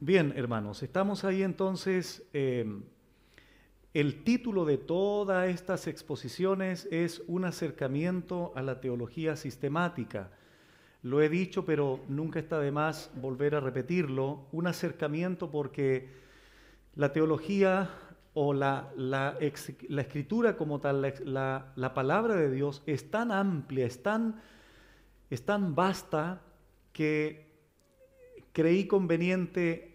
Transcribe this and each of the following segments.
Bien, hermanos, estamos ahí entonces. El título de todas estas exposiciones es Un acercamiento a la teología sistemática. Lo he dicho, pero nunca está de más volver a repetirlo. Un acercamiento porque la teología o la escritura como tal, la palabra de Dios es tan amplia, es tan vasta que creí conveniente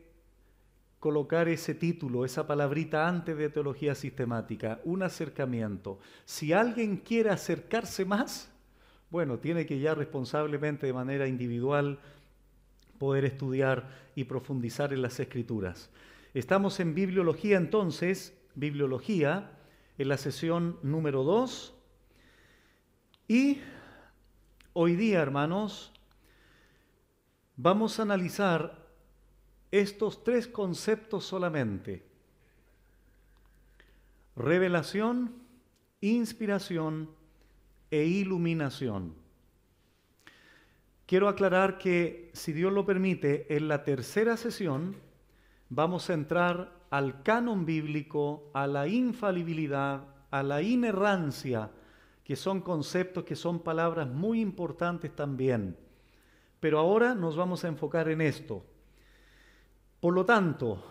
colocar ese título, esa palabrita antes de teología sistemática, un acercamiento. Si alguien quiere acercarse más, bueno, tiene que ya responsablemente de manera individual poder estudiar y profundizar en las escrituras. Estamos en bibliología entonces, bibliología, en la sesión número 2 y hoy día, hermanos, vamos a analizar estos tres conceptos solamente: revelación, inspiración e iluminación. Quiero aclarar que, si Dios lo permite, en la tercera sesión vamos a entrar al canon bíblico, a la infalibilidad, a la inerrancia, que son conceptos, que son palabras muy importantes también. Pero ahora nos vamos a enfocar en esto. Por lo tanto,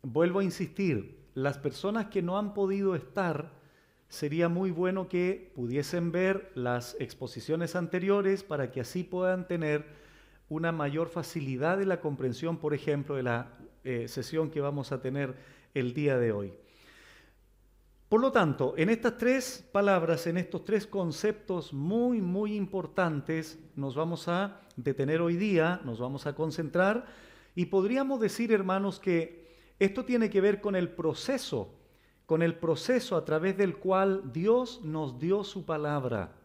vuelvo a insistir, las personas que no han podido estar, sería muy bueno que pudiesen ver las exposiciones anteriores para que así puedan tener una mayor facilidad de la comprensión, por ejemplo, de la sesión que vamos a tener el día de hoy. Por lo tanto, en estas tres palabras, en estos tres conceptos muy importantes, nos vamos a detener hoy día, nos vamos a concentrar. Y podríamos decir, hermanos, que esto tiene que ver con el proceso a través del cual Dios nos dio su palabra.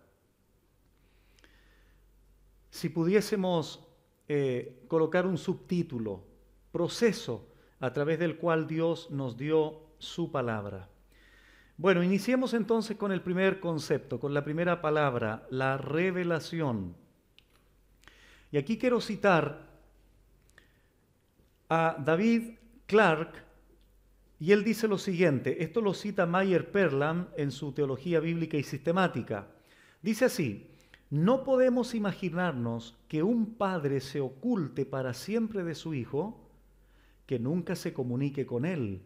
Si pudiésemos colocar un subtítulo, proceso a través del cual Dios nos dio su palabra. Bueno, iniciemos entonces con el primer concepto, con la primera palabra, la revelación. Y aquí quiero citar a David Clark, y él dice lo siguiente, esto lo cita Mayer Perlam en su Teología Bíblica y Sistemática. Dice así: no podemos imaginarnos que un padre se oculte para siempre de su hijo, que nunca se comunique con él.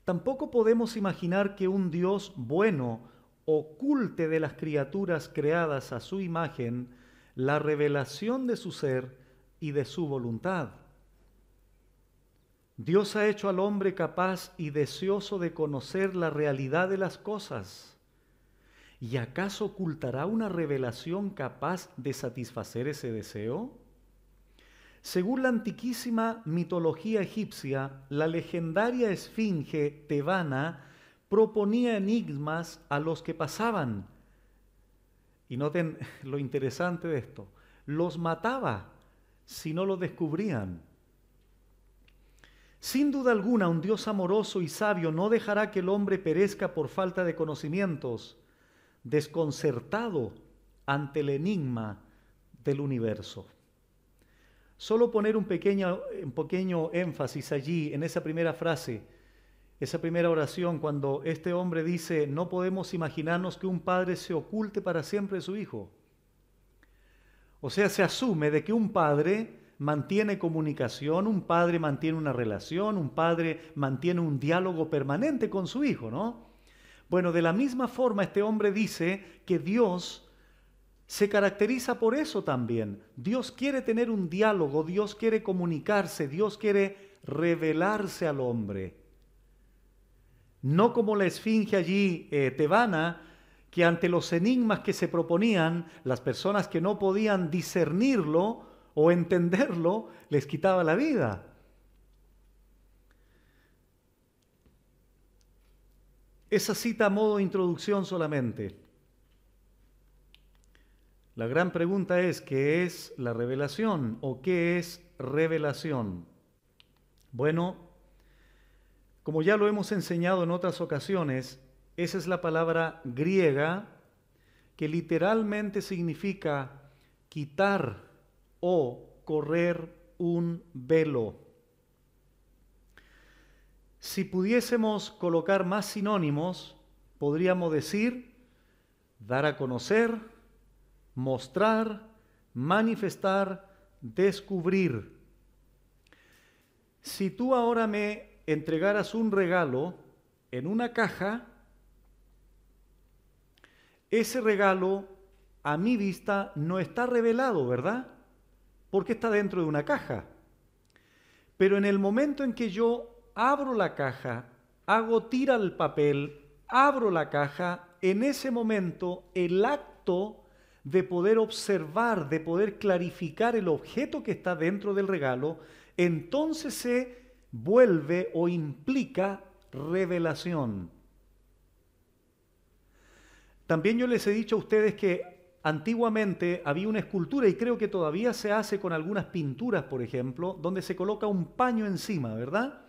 Tampoco podemos imaginar que un Dios bueno oculte de las criaturas creadas a su imagen la revelación de su ser y de su voluntad. Dios ha hecho al hombre capaz y deseoso de conocer la realidad de las cosas. ¿Y acaso ocultará una revelación capaz de satisfacer ese deseo? Según la antiquísima mitología egipcia, la legendaria esfinge tebana proponía enigmas a los que pasaban. Y noten lo interesante de esto: los mataba si no lo descubrían. Sin duda alguna, un Dios amoroso y sabio no dejará que el hombre perezca por falta de conocimientos, desconcertado ante el enigma del universo. Solo poner un pequeño énfasis allí, en esa primera frase, esa primera oración, cuando este hombre dice: no podemos imaginarnos que un padre se oculte para siempre de su hijo. O sea, se asume de que un padre mantiene comunicación, un padre mantiene una relación, un padre mantiene un diálogo permanente con su hijo, ¿no? Bueno, de la misma forma este hombre dice que Dios se caracteriza por eso también. Dios quiere tener un diálogo, Dios quiere comunicarse, Dios quiere revelarse al hombre. No como la esfinge allí tebana, que ante los enigmas que se proponían, las personas que no podían discernirlo o entenderlo, les quitaba la vida. Esa cita a modo de introducción solamente. La gran pregunta es: ¿qué es la revelación o qué es revelación? Bueno, como ya lo hemos enseñado en otras ocasiones, esa es la palabra griega que literalmente significa quitar o correr un velo. Si pudiésemos colocar más sinónimos, podríamos decir dar a conocer, mostrar, manifestar, descubrir. Si tú ahora me entregaras un regalo en una caja, ese regalo a mi vista no está revelado, ¿verdad? Porque está dentro de una caja. Pero en el momento en que yo abro la caja, hago tira el papel, abro la caja, en ese momento el acto de poder observar, de poder clarificar el objeto que está dentro del regalo, entonces se vuelve o implica revelación. También yo les he dicho a ustedes que antiguamente había una escultura, y creo que todavía se hace con algunas pinturas, por ejemplo, donde se coloca un paño encima, ¿verdad?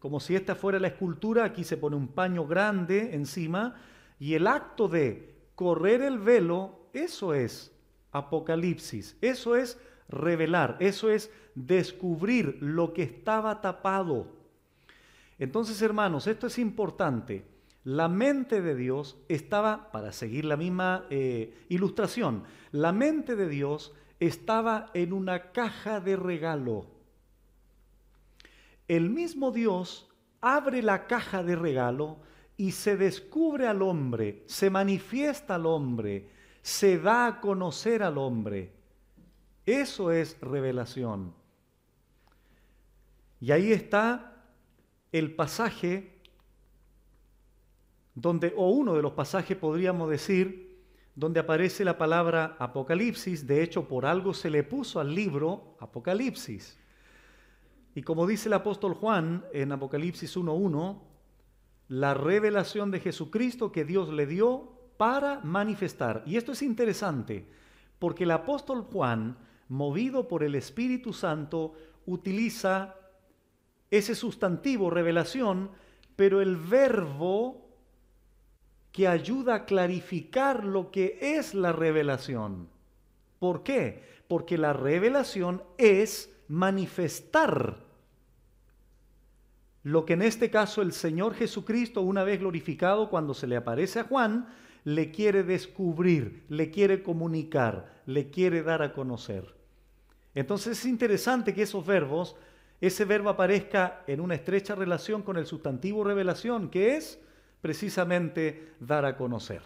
Como si esta fuera la escultura, aquí se pone un paño grande encima, y el acto de correr el velo, eso es Apocalipsis, eso es revelar, eso es descubrir lo que estaba tapado. Entonces, hermanos, esto es importante. La mente de Dios estaba, para seguir la misma ilustración, la mente de Dios estaba en una caja de regalo. El mismo Dios abre la caja de regalo y se descubre al hombre, se manifiesta al hombre, se da a conocer al hombre. Eso es revelación. Y ahí está el pasaje donde, o uno de los pasajes podríamos decir, donde aparece la palabra Apocalipsis. De hecho, por algo se le puso al libro Apocalipsis. Y como dice el apóstol Juan en Apocalipsis 1:1, la revelación de Jesucristo que Dios le dio para manifestar. Y esto es interesante, porque el apóstol Juan, movido por el Espíritu Santo, utiliza ese sustantivo revelación, pero el verbo que ayuda a clarificar lo que es la revelación. ¿Por qué? Porque la revelación es manifestar lo que en este caso el Señor Jesucristo, una vez glorificado, cuando se le aparece a Juan, le quiere descubrir, le quiere comunicar, le quiere dar a conocer. Entonces es interesante que esos verbos, ese verbo aparezca en una estrecha relación con el sustantivo revelación, que es precisamente dar a conocer.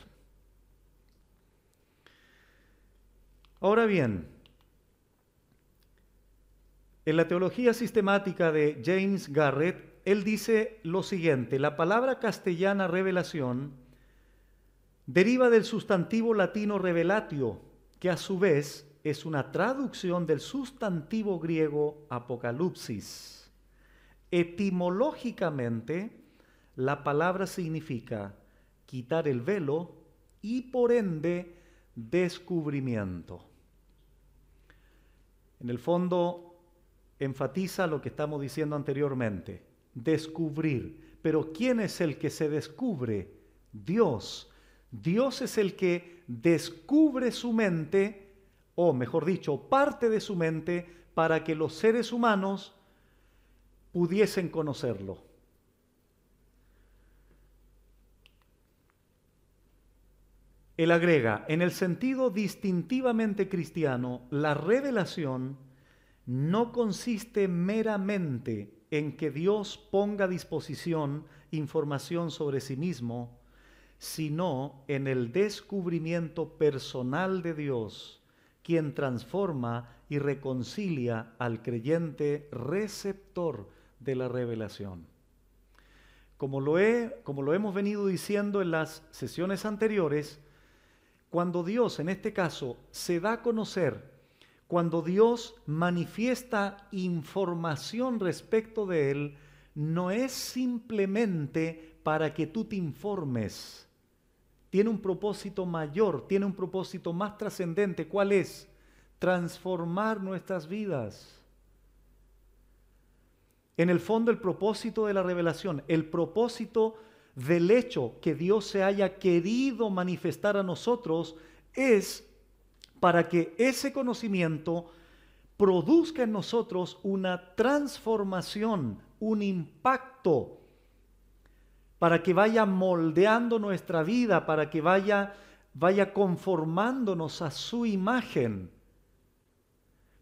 Ahora bien, en la teología sistemática de James Garrett, él dice lo siguiente: la palabra castellana revelación deriva del sustantivo latino revelatio, que a su vez es una traducción del sustantivo griego apocalipsis. Etimológicamente, la palabra significa quitar el velo y por ende descubrimiento. En el fondo, enfatiza lo que estamos diciendo anteriormente, descubrir. Pero ¿quién es el que se descubre? Dios. Dios es el que descubre su mente, o mejor dicho, parte de su mente, para que los seres humanos pudiesen conocerlo. Él agrega, en el sentido distintivamente cristiano, la revelación no consiste meramente en que Dios ponga a disposición información sobre sí mismo, sino en el descubrimiento personal de Dios, quien transforma y reconcilia al creyente receptor de la revelación. Como lo hemos venido diciendo en las sesiones anteriores, cuando Dios, en este caso, se da a conocer, cuando Dios manifiesta información respecto de Él, no es simplemente para que tú te informes. Tiene un propósito mayor, tiene un propósito más trascendente. ¿Cuál es? Transformar nuestras vidas. En el fondo, el propósito de la revelación, el propósito del hecho que Dios se haya querido manifestar a nosotros es para que ese conocimiento produzca en nosotros una transformación, un impacto para que vaya moldeando nuestra vida, para que vaya conformándonos a su imagen.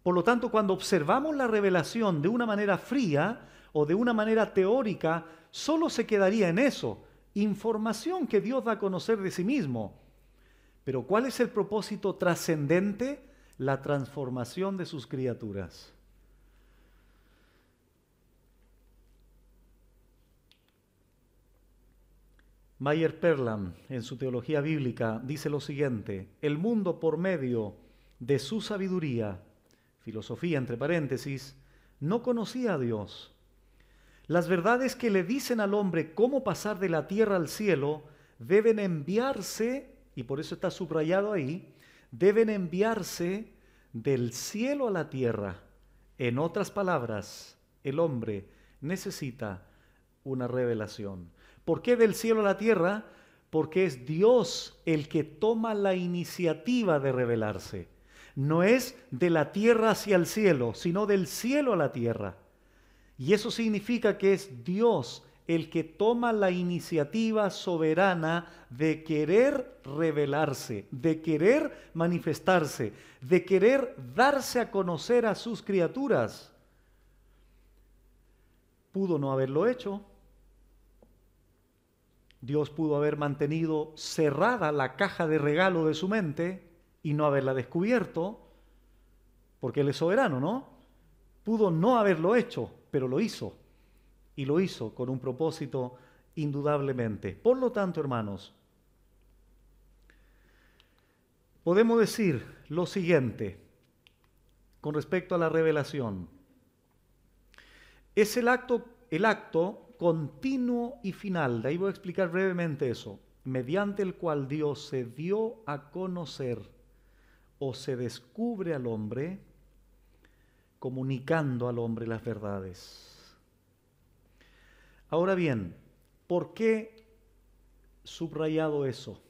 Por lo tanto, cuando observamos la revelación de una manera fría o de una manera teórica, solo se quedaría en eso, información que Dios da a conocer de sí mismo. Pero ¿cuál es el propósito trascendente? La transformación de sus criaturas. Mayer Perlam, en su teología bíblica, dice lo siguiente: el mundo, por medio de su sabiduría, filosofía entre paréntesis, no conocía a Dios. Las verdades que le dicen al hombre cómo pasar de la tierra al cielo deben enviarse, y por eso está subrayado ahí, deben enviarse del cielo a la tierra. En otras palabras, el hombre necesita una revelación. ¿Por qué del cielo a la tierra? Porque es Dios el que toma la iniciativa de revelarse. No es de la tierra hacia el cielo, sino del cielo a la tierra. Y eso significa que es Dios el que toma la iniciativa soberana de querer revelarse, de querer manifestarse, de querer darse a conocer a sus criaturas. Pudo no haberlo hecho. Dios pudo haber mantenido cerrada la caja de regalo de su mente y no haberla descubierto, porque Él es soberano, ¿no? Pudo no haberlo hecho, pero lo hizo. Y lo hizo con un propósito indudablemente. Por lo tanto, hermanos, podemos decir lo siguiente con respecto a la revelación. Es el acto continuo y final, de ahí voy a explicar brevemente eso, mediante el cual Dios se dio a conocer o se descubre al hombre, comunicando al hombre las verdades. Ahora bien, ¿por qué subrayado eso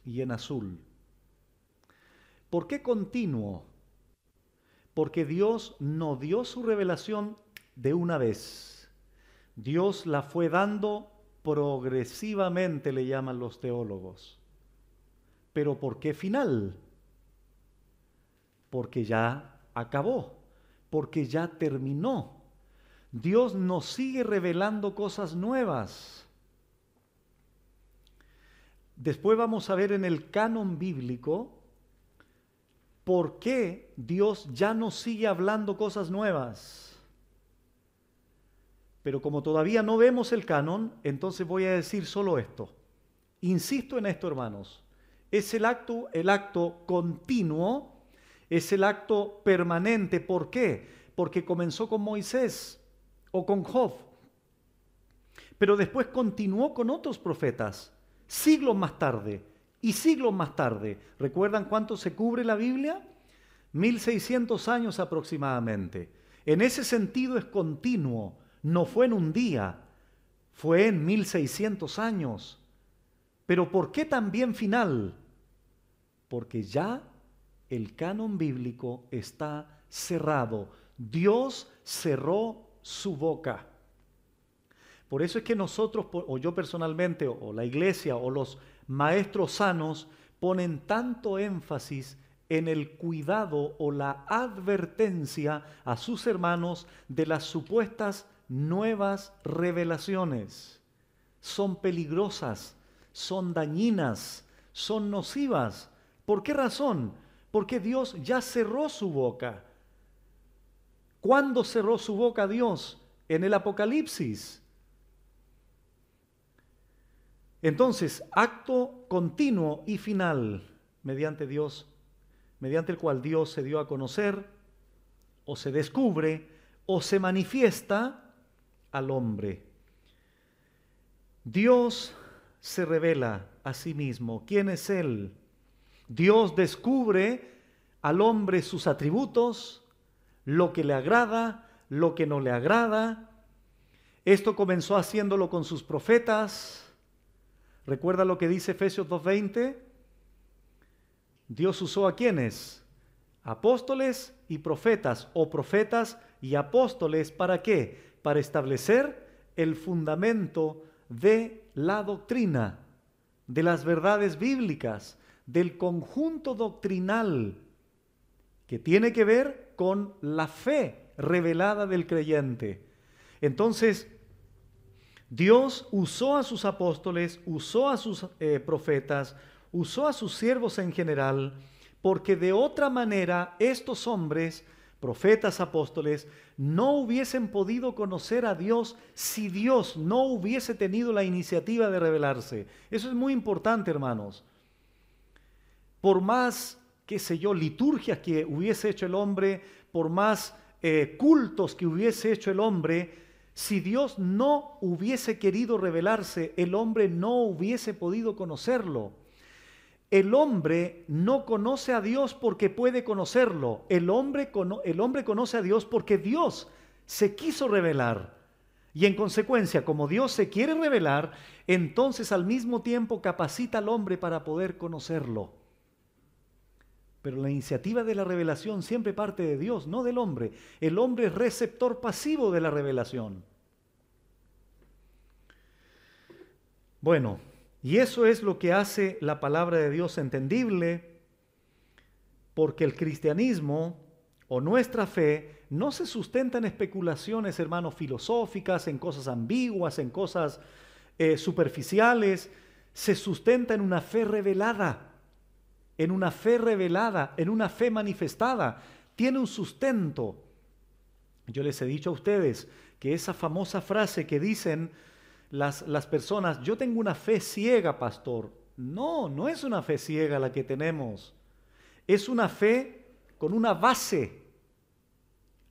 y en azul? ¿Por qué continuo? Porque Dios no dio su revelación de una vez. Dios la fue dando progresivamente, le llaman los teólogos. ¿Pero por qué final? Porque ya acabó, porque ya terminó. Dios nos sigue revelando cosas nuevas. Después vamos a ver en el canon bíblico por qué Dios ya nos sigue hablando cosas nuevas. Pero como todavía no vemos el canon, entonces voy a decir solo esto. Insisto en esto, hermanos. Es el acto continuo, es el acto permanente. ¿Por qué? Porque comenzó con Moisés o con Job, pero después continuó con otros profetas, siglos más tarde y siglos más tarde. ¿Recuerdan cuánto se cubre la Biblia? 1600 años aproximadamente. En ese sentido es continuo, no fue en un día, fue en 1600 años. ¿Pero por qué también final? Porque ya el canon bíblico está cerrado. Dios cerró su boca. Por eso es que nosotros, o yo personalmente, o la iglesia, o los maestros sanos, ponen tanto énfasis en el cuidado o la advertencia a sus hermanos de las supuestas nuevas revelaciones. Son peligrosas, son dañinas, son nocivas. ¿Por qué razón? Porque Dios ya cerró su boca. ¿Cuándo cerró su boca Dios? En el Apocalipsis. Entonces, acto continuo y final mediante el cual Dios se dio a conocer, o se descubre, o se manifiesta al hombre. Dios se revela a sí mismo. ¿Quién es Él? Dios descubre al hombre sus atributos, lo que le agrada, lo que no le agrada. Esto comenzó haciéndolo con sus profetas. ¿Recuerda lo que dice Efesios 2:20? Dios usó ¿a quiénes? Apóstoles y profetas, o profetas y apóstoles, ¿para qué? Para establecer el fundamento de la doctrina, de las verdades bíblicas, del conjunto doctrinal que tiene que ver con la fe revelada del creyente. Entonces, Dios usó a sus apóstoles, usó a sus profetas, usó a sus siervos en general, porque de otra manera estos hombres, profetas, apóstoles, no hubiesen podido conocer a Dios si Dios no hubiese tenido la iniciativa de revelarse. Eso es muy importante, hermanos. Por más, qué sé yo, liturgias que hubiese hecho el hombre, por más cultos que hubiese hecho el hombre, si Dios no hubiese querido revelarse, el hombre no hubiese podido conocerlo. El hombre no conoce a Dios porque puede conocerlo. El hombre conoce a Dios porque Dios se quiso revelar. Y en consecuencia, como Dios se quiere revelar, entonces al mismo tiempo capacita al hombre para poder conocerlo. Pero la iniciativa de la revelación siempre parte de Dios, no del hombre. El hombre es receptor pasivo de la revelación. Bueno, y eso es lo que hace la palabra de Dios entendible, porque el cristianismo o nuestra fe no se sustenta en especulaciones, hermanos, filosóficas, en cosas ambiguas, en cosas superficiales. Se sustenta en una fe revelada. En una fe revelada, en una fe manifestada, tiene un sustento. Yo les he dicho a ustedes que esa famosa frase que dicen las personas, yo tengo una fe ciega, pastor. No, no es una fe ciega la que tenemos. Es una fe con una base.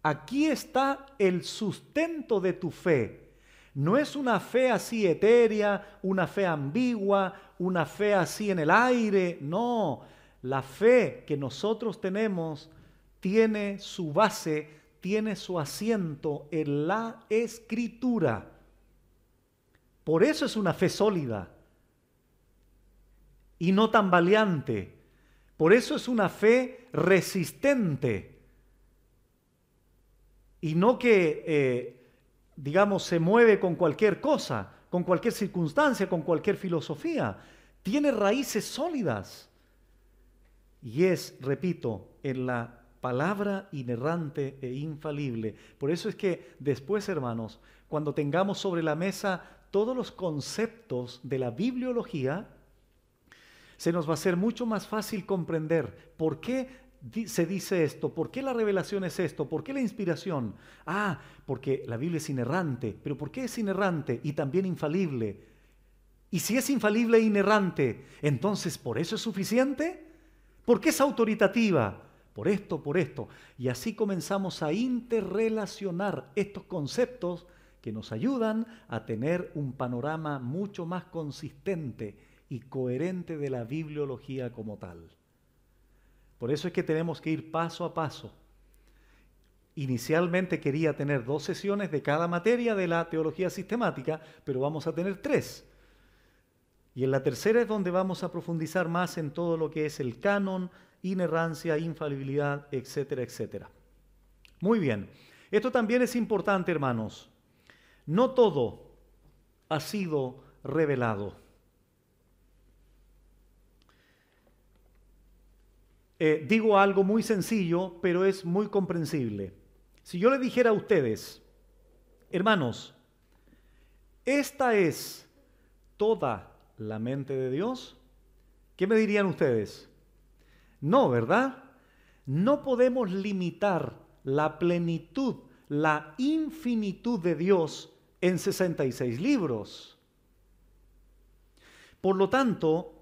Aquí está el sustento de tu fe. No es una fe así etérea, una fe ambigua, una fe así en el aire. No, la fe que nosotros tenemos tiene su base, tiene su asiento en la Escritura. Por eso es una fe sólida y no tambaleante. Por eso es una fe resistente y no que digamos, se mueve con cualquier cosa, con cualquier circunstancia, con cualquier filosofía. Tiene raíces sólidas. Y es, repito, en la palabra inerrante e infalible. Por eso es que después, hermanos, cuando tengamos sobre la mesa todos los conceptos de la bibliología, se nos va a ser mucho más fácil comprender por qué se dice esto, por qué la revelación es esto, por qué la inspiración. Ah, porque la Biblia es inerrante. ¿Pero por qué es inerrante y también infalible? Y si es infalible e inerrante, entonces ¿por eso es suficiente? ¿Por qué es autoritativa? Por esto, por esto. Y así comenzamos a interrelacionar estos conceptos que nos ayudan a tener un panorama mucho más consistente y coherente de la bibliología como tal. Por eso es que tenemos que ir paso a paso. Inicialmente quería tener 2 sesiones de cada materia de la teología sistemática, pero vamos a tener 3. Y en la tercera es donde vamos a profundizar más en todo lo que es el canon, inerrancia, infalibilidad, etcétera, etcétera. Muy bien. Esto también es importante, hermanos. No todo ha sido revelado. Digo algo muy sencillo, pero es muy comprensible. Si yo le dijera a ustedes, hermanos, esta es toda la mente de Dios, ¿qué me dirían ustedes? No, ¿verdad? No podemos limitar la plenitud, la infinitud de Dios en 66 libros. Por lo tanto,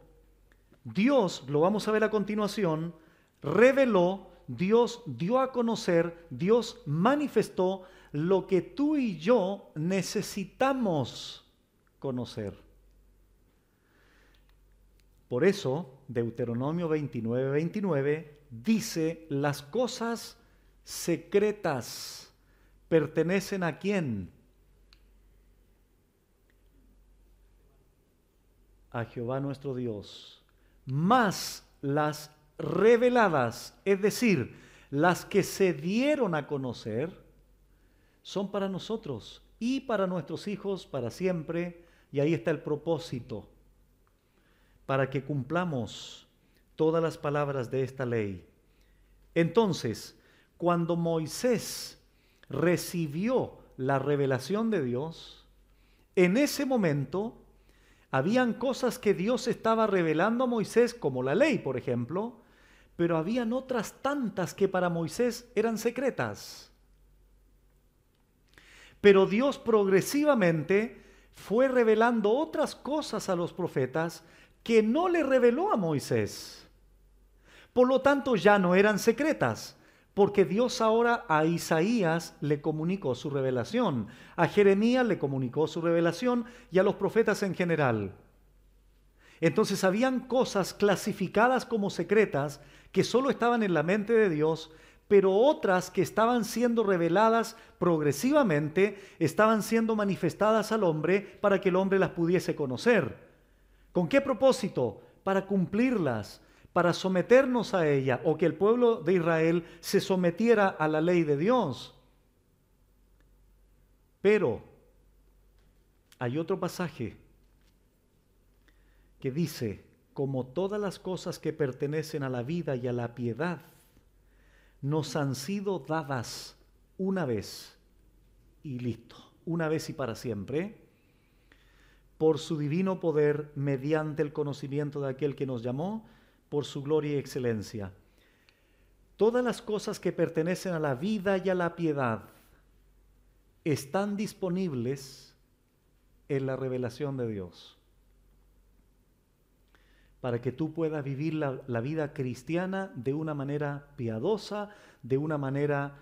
Dios, lo vamos a ver a continuación, reveló, Dios dio a conocer, Dios manifestó lo que tú y yo necesitamos conocer. Por eso, Deuteronomio 29:29 dice, las cosas secretas pertenecen ¿a quién? A Jehová nuestro Dios. Mas las reveladas, es decir, las que se dieron a conocer, son para nosotros y para nuestros hijos para siempre, Y ahí está el propósito, para que cumplamos todas las palabras de esta ley. Entonces, cuando Moisés recibió la revelación de Dios, en ese momento habían cosas que Dios estaba revelando a Moisés, como la ley, por ejemplo, pero habían otras tantas que para Moisés eran secretas. Pero Dios progresivamente fue revelando otras cosas a los profetas que no le reveló a Moisés. Por lo tanto, ya no eran secretas, porque Dios ahora a Isaías le comunicó su revelación, a Jeremías le comunicó su revelación y a los profetas en general. Entonces habían cosas clasificadas como secretas que solo estaban en la mente de Dios, pero otras que estaban siendo reveladas progresivamente, estaban siendo manifestadas al hombre para que el hombre las pudiese conocer. ¿Con qué propósito? Para cumplirlas, para someternos a ella, o que el pueblo de Israel se sometiera a la ley de Dios. Pero hay otro pasaje que dice, como todas las cosas que pertenecen a la vida y a la piedad, nos han sido dadas una vez y listo, una vez y para siempre, por su divino poder, mediante el conocimiento de aquel que nos llamó, por su gloria y excelencia. Todas las cosas que pertenecen a la vida y a la piedad están disponibles en la revelación de Dios, para que tú puedas vivir la vida cristiana de una manera piadosa, de una manera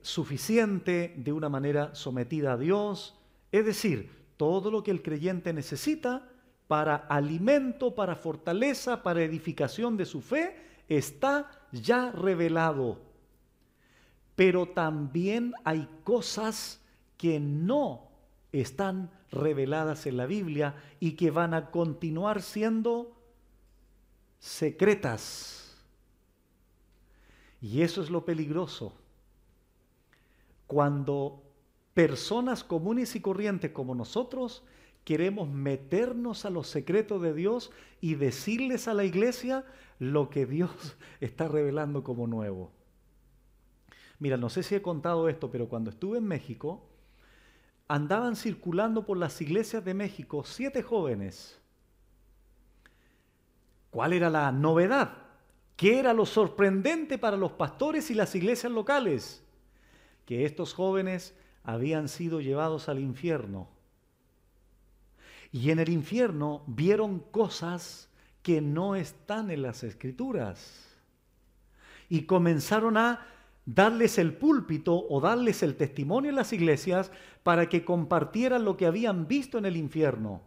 suficiente, de una manera sometida a Dios. Es decir, todo lo que el creyente necesita para alimento, para fortaleza, para edificación de su fe, está ya revelado. Pero también hay cosas que no están reveladas en la Biblia y que van a continuar siendo secretas. Y eso es lo peligroso. Cuando personas comunes y corrientes como nosotros queremos meternos a los secretos de Dios y decirles a la iglesia lo que Dios está revelando como nuevo. Mira, no sé si he contado esto, pero cuando estuve en México, andaban circulando por las iglesias de México 7 jóvenes. ¿Cuál era la novedad? ¿Qué era lo sorprendente para los pastores y las iglesias locales? Que estos jóvenes habían sido llevados al infierno. Y en el infierno vieron cosas que no están en las Escrituras. Y comenzaron a darles el púlpito o darles el testimonio en las iglesias para que compartieran lo que habían visto en el infierno.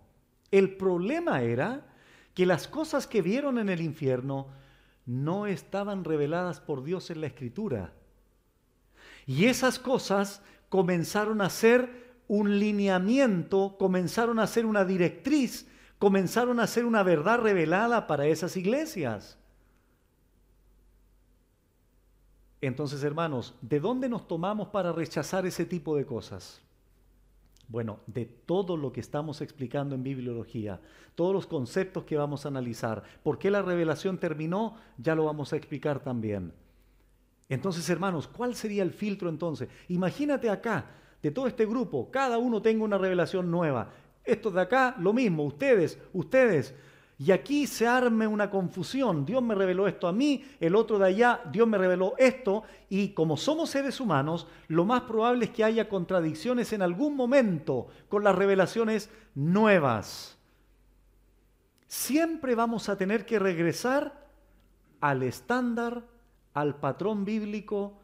El problema era que las cosas que vieron en el infierno no estaban reveladas por Dios en la Escritura. Y esas cosas comenzaron a ser un lineamiento, comenzaron a ser una directriz, comenzaron a ser una verdad revelada para esas iglesias. Entonces, hermanos, ¿de dónde nos tomamos para rechazar ese tipo de cosas? Bueno, de todo lo que estamos explicando en bibliología, todos los conceptos que vamos a analizar. ¿Por qué la revelación terminó? Ya lo vamos a explicar también. Entonces, hermanos, ¿cuál sería el filtro entonces? Imagínate acá, de todo este grupo, cada uno tenga una revelación nueva. Estos de acá, lo mismo, ustedes. Y aquí se arme una confusión. Dios me reveló esto a mí, el otro de allá, Dios me reveló esto. Y como somos seres humanos, lo más probable es que haya contradicciones en algún momento con las revelaciones nuevas. Siempre vamos a tener que regresar al estándar, al patrón bíblico,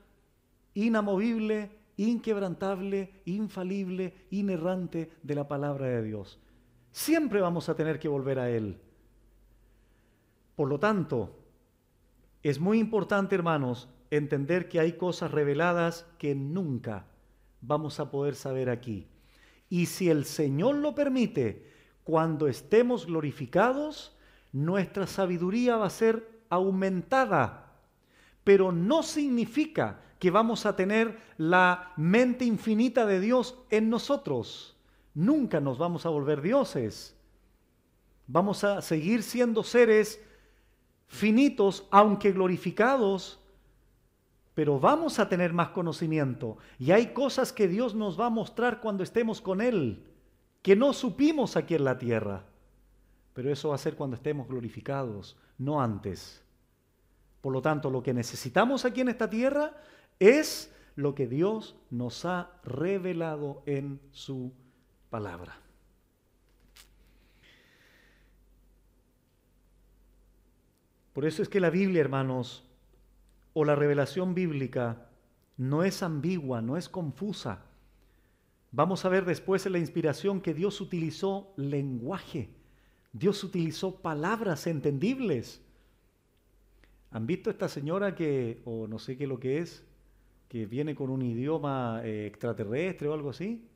inamovible, inquebrantable, infalible, inerrante de la palabra de Dios. Siempre vamos a tener que volver a Él. Por lo tanto, es muy importante, hermanos, entender que hay cosas reveladas que nunca vamos a poder saber aquí. Y si el Señor lo permite, cuando estemos glorificados, nuestra sabiduría va a ser aumentada. Pero no significa que vamos a tener la mente infinita de Dios en nosotros. Nunca nos vamos a volver dioses. Vamos a seguir siendo seres finitos, aunque glorificados, pero vamos a tener más conocimiento. Y hay cosas que Dios nos va a mostrar cuando estemos con Él, que no supimos aquí en la tierra. Pero eso va a ser cuando estemos glorificados, no antes. Por lo tanto, lo que necesitamos aquí en esta tierra es lo que Dios nos ha revelado en su palabra. Por eso es que la Biblia, hermanos, o la revelación bíblica, no es ambigua, no es confusa. Vamos a ver después en la inspiración que Dios utilizó lenguaje, Dios utilizó palabras entendibles. ¿Han visto esta señora que, o no sé qué es lo que es, que viene con un idioma extraterrestre o algo así?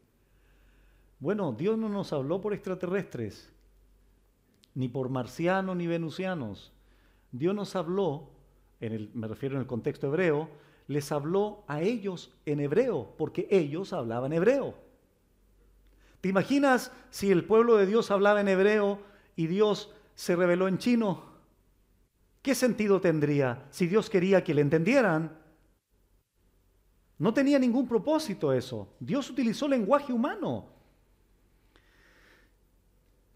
Bueno, Dios no nos habló por extraterrestres, ni por marcianos ni venusianos. Dios nos habló, me refiero en el contexto hebreo, les habló a ellos en hebreo, porque ellos hablaban hebreo. ¿Te imaginas si el pueblo de Dios hablaba en hebreo y Dios se reveló en chino? ¿Qué sentido tendría si Dios quería que le entendieran? No tenía ningún propósito eso. Dios utilizó lenguaje humano.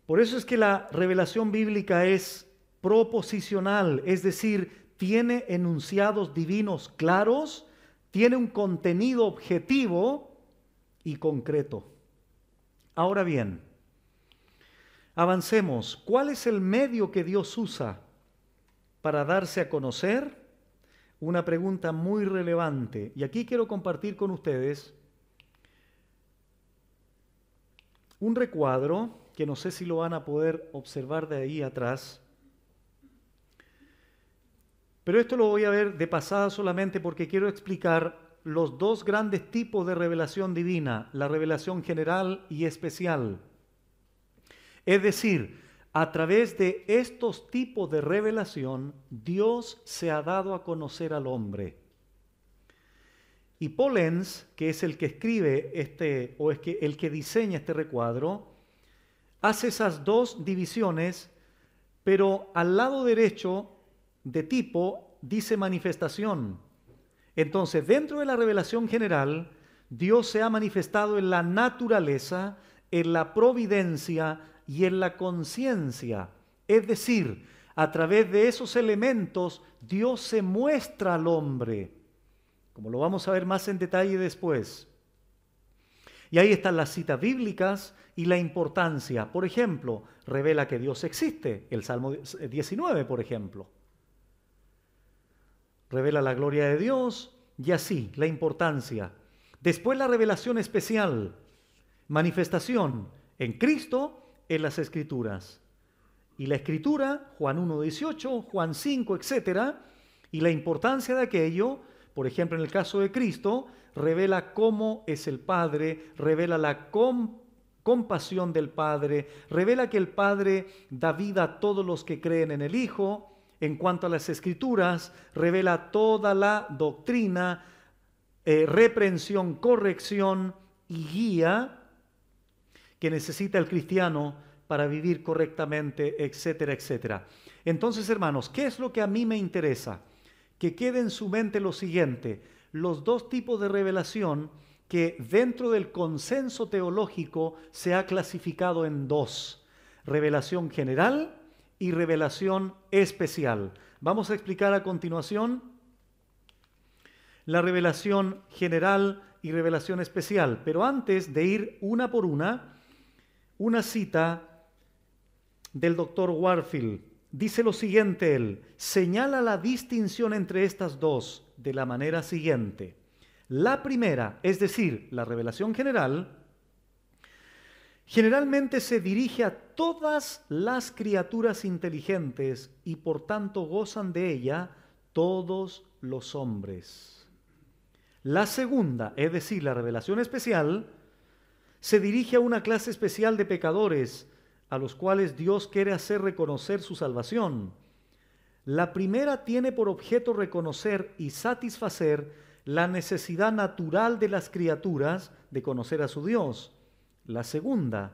Por eso es que la revelación bíblica es proposicional, es decir, tiene enunciados divinos claros, tiene un contenido objetivo y concreto. Ahora bien, avancemos. ¿Cuál es el medio que Dios usa para darse a conocer? Una pregunta muy relevante. Y aquí quiero compartir con ustedes un recuadro que no sé si lo van a poder observar de ahí atrás. Pero esto lo voy a ver de pasada solamente porque quiero explicar los dos grandes tipos de revelación divina, la revelación general y especial. Es decir, a través de estos tipos de revelación, Dios se ha dado a conocer al hombre. Y Paul Enns, que es el que escribe el que diseña este recuadro, hace esas dos divisiones, pero al lado derecho de tipo dice manifestación. Entonces, dentro de la revelación general, Dios se ha manifestado en la naturaleza, en la providencia y en la conciencia. Es decir, a través de esos elementos, Dios se muestra al hombre, como lo vamos a ver más en detalle después. Y ahí están las citas bíblicas y la importancia. Por ejemplo, revela que Dios existe, el Salmo 19, por ejemplo. Revela la gloria de Dios y así, la importancia. Después la revelación especial, manifestación en Cristo, en las Escrituras. Y la Escritura, Juan 1:18, Juan 5, etc. Y la importancia de aquello, por ejemplo, en el caso de Cristo, revela cómo es el Padre, revela la compasión del Padre, revela que el Padre da vida a todos los que creen en el Hijo. En cuanto a las Escrituras, revela toda la doctrina, reprensión, corrección y guía que necesita el cristiano para vivir correctamente, etcétera, etcétera. Entonces, hermanos, ¿qué es lo que a mí me interesa? Que quede en su mente lo siguiente: los dos tipos de revelación que dentro del consenso teológico se ha clasificado en dos: revelación general y revelación especial. Vamos a explicar a continuación la revelación general y revelación especial, pero antes de ir una por una cita del doctor Warfield. Dice lo siguiente él: señala la distinción entre estas dos de la manera siguiente. La primera, es decir, la revelación general, generalmente se dirige a todas las criaturas inteligentes y por tanto gozan de ella todos los hombres. La segunda, es decir, la revelación especial, se dirige a una clase especial de pecadores a los cuales Dios quiere hacer reconocer su salvación. La primera tiene por objeto reconocer y satisfacer la necesidad natural de las criaturas de conocer a su Dios. La segunda,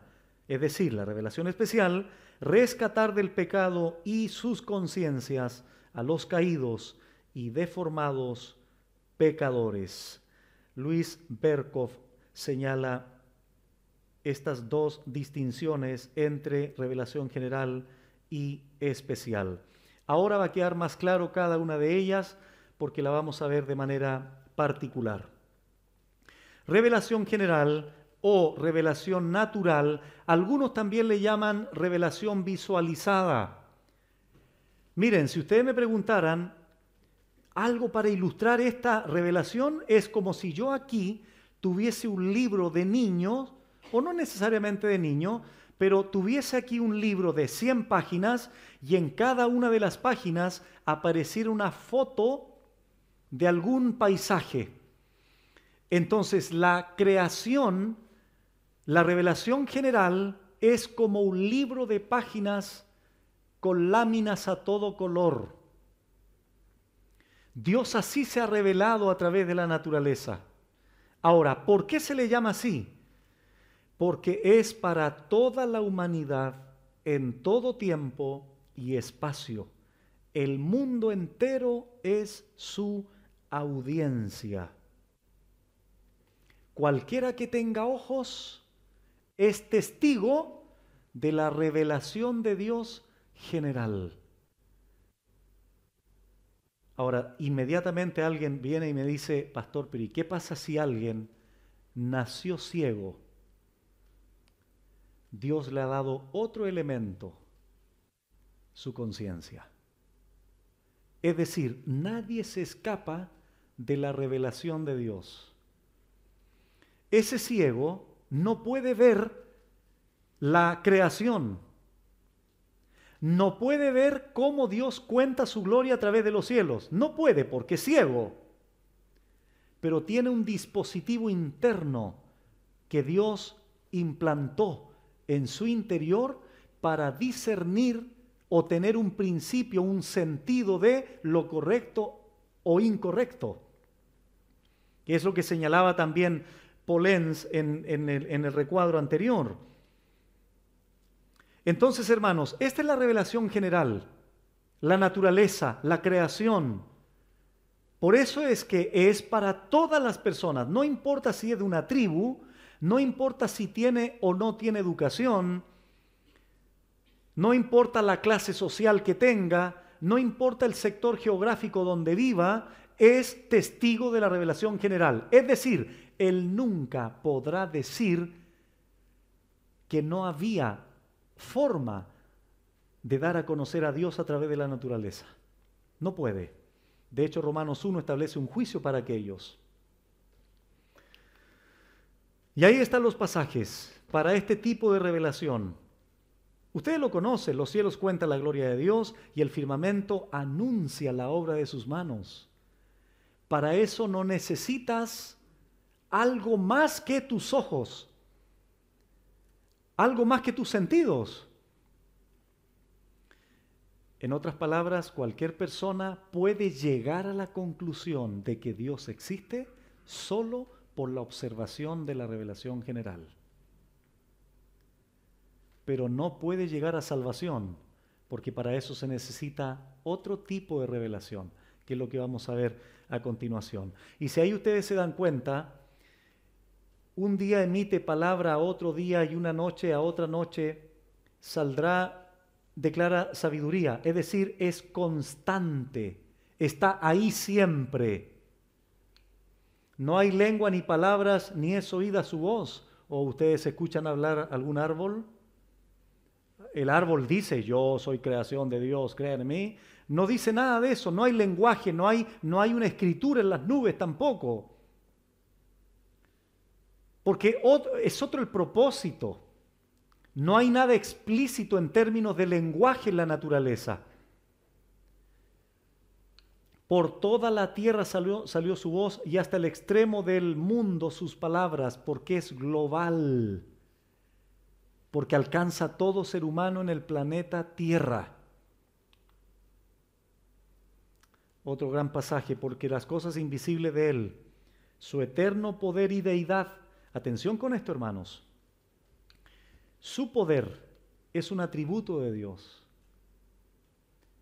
es decir, la revelación especial, rescatar del pecado y sus conciencias a los caídos y deformados pecadores. Luis Berkhof señala estas dos distinciones entre revelación general y especial. Ahora va a quedar más claro cada una de ellas porque la vamos a ver de manera particular. Revelación general o revelación natural, algunos también le llaman revelación visualizada. Miren, si ustedes me preguntaran algo para ilustrar esta revelación, es como si yo aquí tuviese un libro de niños, o no necesariamente de niño, pero tuviese aquí un libro de 100 páginas y en cada una de las páginas apareciera una foto de algún paisaje. Entonces la creación, la revelación general es como un libro de páginas con láminas a todo color. Dios así se ha revelado a través de la naturaleza. Ahora, ¿por qué se le llama así? Porque es para toda la humanidad en todo tiempo y espacio. El mundo entero es su audiencia. Cualquiera que tenga ojos es testigo de la revelación de Dios general. Ahora, inmediatamente alguien viene y me dice, pastor, pero ¿y qué pasa si alguien nació ciego? Dios le ha dado otro elemento, su conciencia. Es decir, nadie se escapa de la revelación de Dios. Ese ciego no puede ver la creación. No puede ver cómo Dios cuenta su gloria a través de los cielos. No puede porque es ciego. Pero tiene un dispositivo interno que Dios implantó en su interior para discernir o tener un principio, un sentido de lo correcto o incorrecto. Que es lo que señalaba también Polenz en el recuadro anterior. Entonces, hermanos, esta es la revelación general, la naturaleza, la creación. Por eso es que es para todas las personas, no importa si es de una tribu, no importa si tiene o no tiene educación, no importa la clase social que tenga, no importa el sector geográfico donde viva, es testigo de la revelación general. Es decir, él nunca podrá decir que no había forma de dar a conocer a Dios a través de la naturaleza. No puede. De hecho, Romanos 1 establece un juicio para aquellos. Y ahí están los pasajes para este tipo de revelación. Ustedes lo conocen, los cielos cuentan la gloria de Dios y el firmamento anuncia la obra de sus manos. Para eso no necesitas algo más que tus ojos, algo más que tus sentidos. En otras palabras, cualquier persona puede llegar a la conclusión de que Dios existe solo por la observación de la revelación general. Pero no puede llegar a salvación, porque para eso se necesita otro tipo de revelación, que es lo que vamos a ver a continuación. Y si ahí ustedes se dan cuenta, un día emite palabra a otro día y una noche a otra noche saldrá, declara sabiduría, es decir, es constante, está ahí siempre. No hay lengua ni palabras, ni es oída su voz. ¿O ustedes escuchan hablar algún árbol? El árbol dice, yo soy creación de Dios, crean en mí. No dice nada de eso, no hay lenguaje, no hay una escritura en las nubes tampoco. Porque es otro el propósito. No hay nada explícito en términos de lenguaje en la naturaleza. Por toda la tierra salió su voz y hasta el extremo del mundo sus palabras, porque es global. Porque alcanza a todo ser humano en el planeta Tierra. Otro gran pasaje, porque las cosas invisibles de Él, su eterno poder y deidad. Atención con esto, hermanos. Su poder es un atributo de Dios.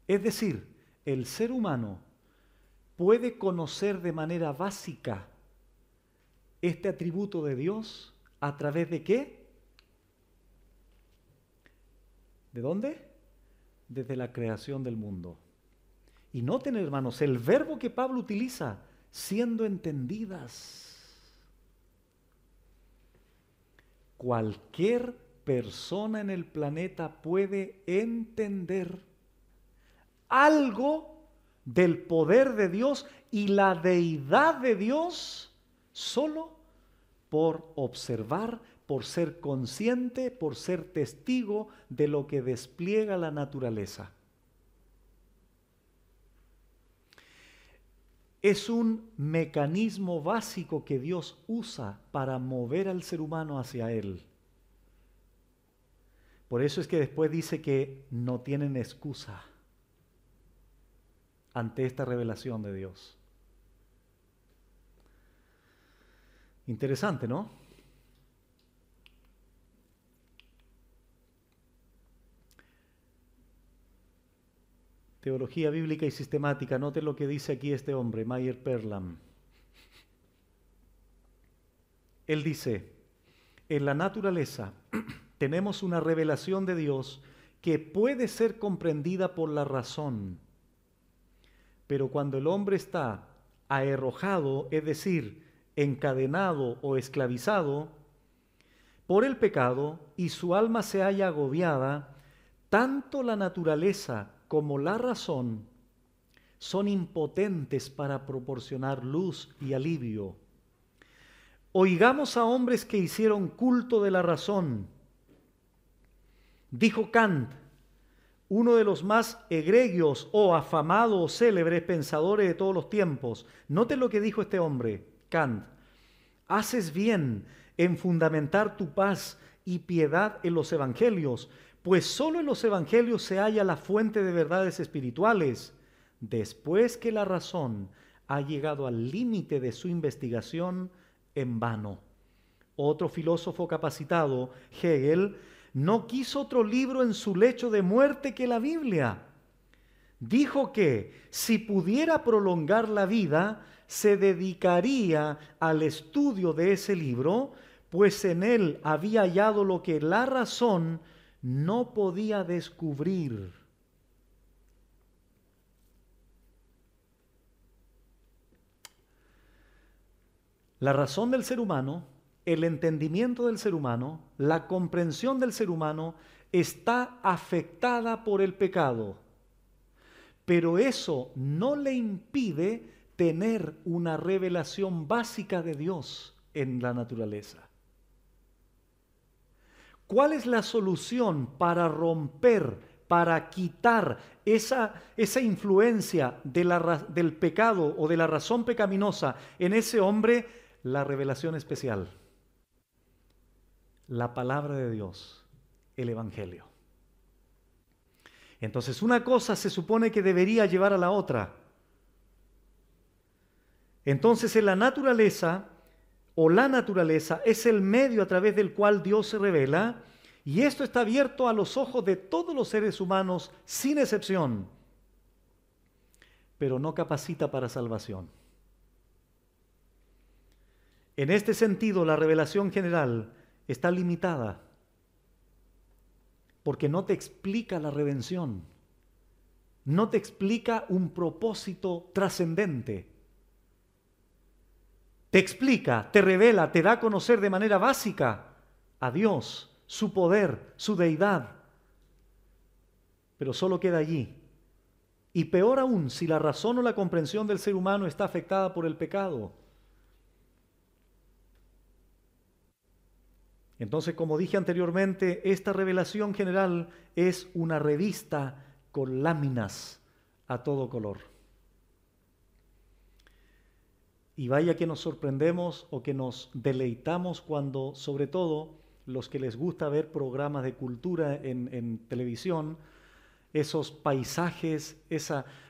Es decir, el ser humano puede conocer de manera básica este atributo de Dios a través de ¿qué? ¿De dónde? Desde la creación del mundo. Y noten, hermanos, el verbo que Pablo utiliza, siendo entendidas. Cualquier persona en el planeta puede entender algo del poder de Dios y la deidad de Dios solo por observar, por ser consciente, por ser testigo de lo que despliega la naturaleza. Es un mecanismo básico que Dios usa para mover al ser humano hacia Él. Por eso es que después dice que no tienen excusa ante esta revelación de Dios. Interesante, ¿no? Teología bíblica y sistemática. Noten lo que dice aquí este hombre, Meyer Perlam. Él dice, en la naturaleza tenemos una revelación de Dios que puede ser comprendida por la razón, pero cuando el hombre está aherrojado, es decir, encadenado o esclavizado por el pecado y su alma se halla agobiada, tanto la naturaleza como la razón son impotentes para proporcionar luz y alivio. Oigamos a hombres que hicieron culto de la razón. Dijo Kant, uno de los más egregios o afamados o célebres pensadores de todos los tiempos. Noten lo que dijo este hombre, Kant. Haces bien en fundamentar tu paz y piedad en los evangelios, pues solo en los evangelios se halla la fuente de verdades espirituales. Después que la razón ha llegado al límite de su investigación, en vano. Otro filósofo capacitado, Hegel, no quiso otro libro en su lecho de muerte que la Biblia. Dijo que si pudiera prolongar la vida, se dedicaría al estudio de ese libro, pues en él había hallado lo que la razón no podía descubrir. La razón del ser humano, el entendimiento del ser humano, la comprensión del ser humano está afectada por el pecado. Pero eso no le impide tener una revelación básica de Dios en la naturaleza. ¿Cuál es la solución para romper, para quitar esa influencia del pecado o de la razón pecaminosa en ese hombre? La revelación especial, la palabra de Dios, el Evangelio. Entonces una cosa se supone que debería llevar a la otra. Entonces en la naturaleza es el medio a través del cual Dios se revela, y esto está abierto a los ojos de todos los seres humanos sin excepción, pero no capacita para salvación. En este sentido, la revelación general está limitada porque no te explica la redención, no te explica un propósito trascendente. Te explica, te revela, te da a conocer de manera básica a Dios, su poder, su deidad, pero solo queda allí. Y peor aún, si la razón o la comprensión del ser humano está afectada por el pecado. Entonces, como dije anteriormente, esta revelación general es una revista con láminas a todo color. Y vaya que nos sorprendemos o que nos deleitamos cuando, sobre todo, los que les gusta ver programas de cultura en televisión, esos paisajes,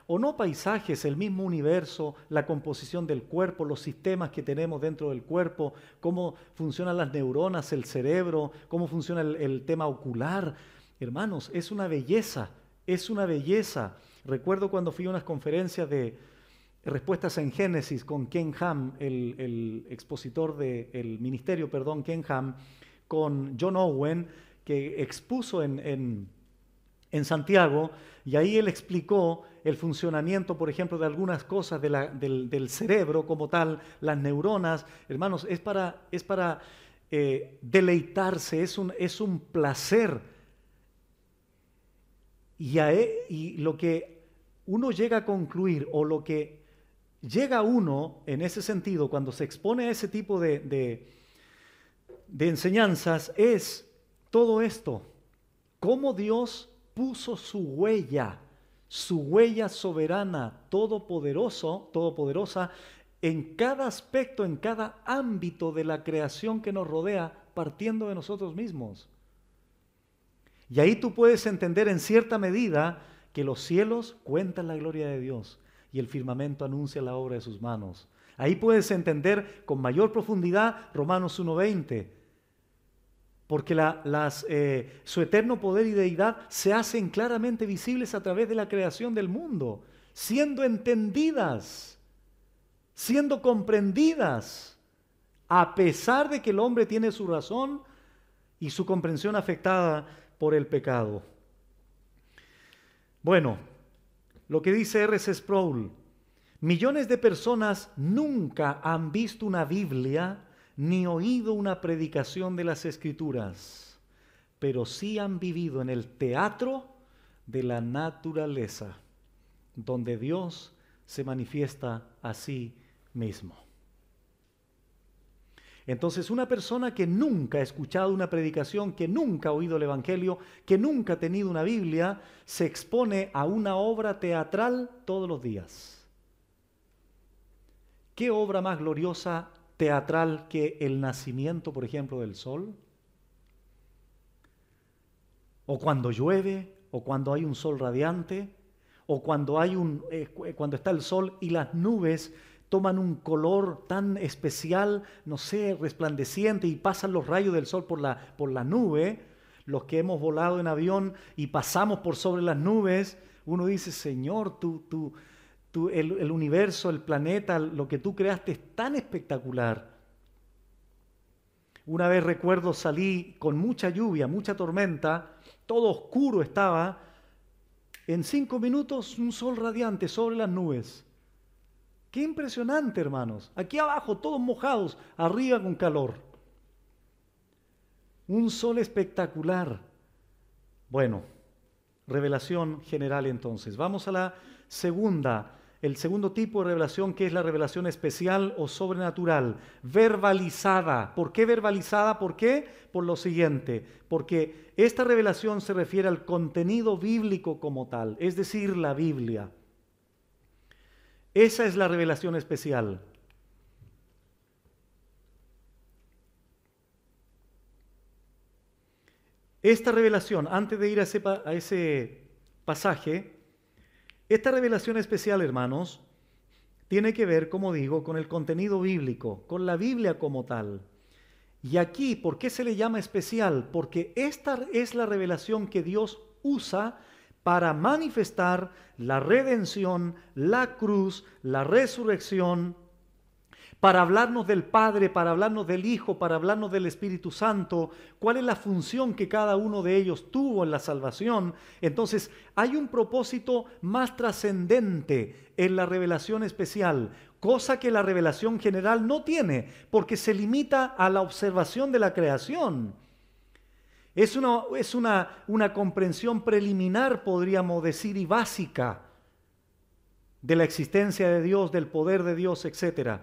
o no paisajes, el mismo universo, la composición del cuerpo, los sistemas que tenemos dentro del cuerpo, cómo funcionan las neuronas, el cerebro, cómo funciona el tema ocular. Hermanos, es una belleza, es una belleza. Recuerdo cuando fui a unas conferencias de respuestas en Génesis con Ken Ham, el expositor del ministerio, perdón, Ken Ham, con John Owen, que expuso en Santiago, y ahí él explicó el funcionamiento, por ejemplo, de algunas cosas del cerebro como tal, las neuronas. Hermanos, es para deleitarse, es un placer. Y lo que uno llega a concluir, o lo que llega uno en ese sentido, cuando se expone a ese tipo de enseñanzas, es todo esto: cómo Dios puso su huella soberana, todopoderosa, en cada aspecto, en cada ámbito de la creación que nos rodea, partiendo de nosotros mismos. Y ahí tú puedes entender en cierta medida que los cielos cuentan la gloria de Dios y el firmamento anuncia la obra de sus manos. Ahí puedes entender con mayor profundidad Romanos 1:20. Porque su eterno poder y deidad se hacen claramente visibles a través de la creación del mundo, siendo entendidas, siendo comprendidas, a pesar de que el hombre tiene su razón y su comprensión afectada por el pecado. Bueno, lo que dice R.C. Sproul: millones de personas nunca han visto una Biblia ni oído una predicación de las Escrituras, pero sí han vivido en el teatro de la naturaleza, donde Dios se manifiesta a sí mismo. Entonces, una persona que nunca ha escuchado una predicación, que nunca ha oído el Evangelio, que nunca ha tenido una Biblia, se expone a una obra teatral todos los días. ¿Qué obra más gloriosa teatral que el nacimiento, por ejemplo, del sol? O cuando llueve, o cuando hay un sol radiante, o cuando cuando está el sol y las nubes toman un color tan especial, no sé, resplandeciente, y pasan los rayos del sol por la nube. Los que hemos volado en avión y pasamos por sobre las nubes, uno dice: Señor, el universo, el planeta, lo que tú creaste es tan espectacular. Una vez recuerdo, salí con mucha lluvia, mucha tormenta, todo oscuro estaba. En 5 minutos un sol radiante sobre las nubes. ¡Qué impresionante, hermanos! Aquí abajo todos mojados, arriba con calor. Un sol espectacular. Bueno, revelación general entonces. Vamos a el segundo tipo de revelación, que es la revelación especial o sobrenatural, verbalizada. ¿Por qué verbalizada? ¿Por qué? Por lo siguiente: porque esta revelación se refiere al contenido bíblico como tal, es decir, la Biblia. Esa es la revelación especial. Esta revelación, antes de ir a ese pasaje, esta revelación especial, hermanos, tiene que ver, como digo, con el contenido bíblico, con la Biblia como tal. Y aquí, ¿por qué se le llama especial? Porque esta es la revelación que Dios usa para manifestar la redención, la cruz, la resurrección, para hablarnos del Padre, para hablarnos del Hijo, para hablarnos del Espíritu Santo, cuál es la función que cada uno de ellos tuvo en la salvación. Entonces, hay un propósito más trascendente en la revelación especial, cosa que la revelación general no tiene, porque se limita a la observación de la creación. Es una comprensión preliminar, podríamos decir, y básica de la existencia de Dios, del poder de Dios, etc.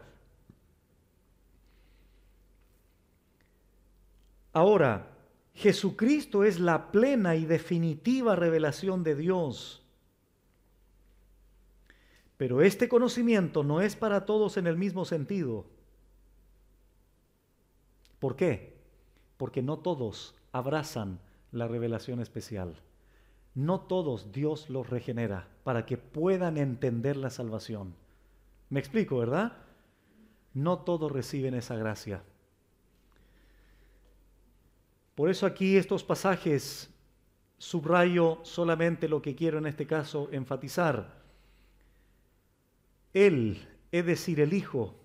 Ahora, Jesucristo es la plena y definitiva revelación de Dios. Pero este conocimiento no es para todos en el mismo sentido. ¿Por qué? Porque no todos abrazan la revelación especial. no todos Dios los regenera para que puedan entender la salvación. ¿Me explico, verdad? No todos reciben esa gracia. Por eso aquí estos pasajes subrayo solamente lo que quiero en este caso enfatizar. Él, es decir, el Hijo,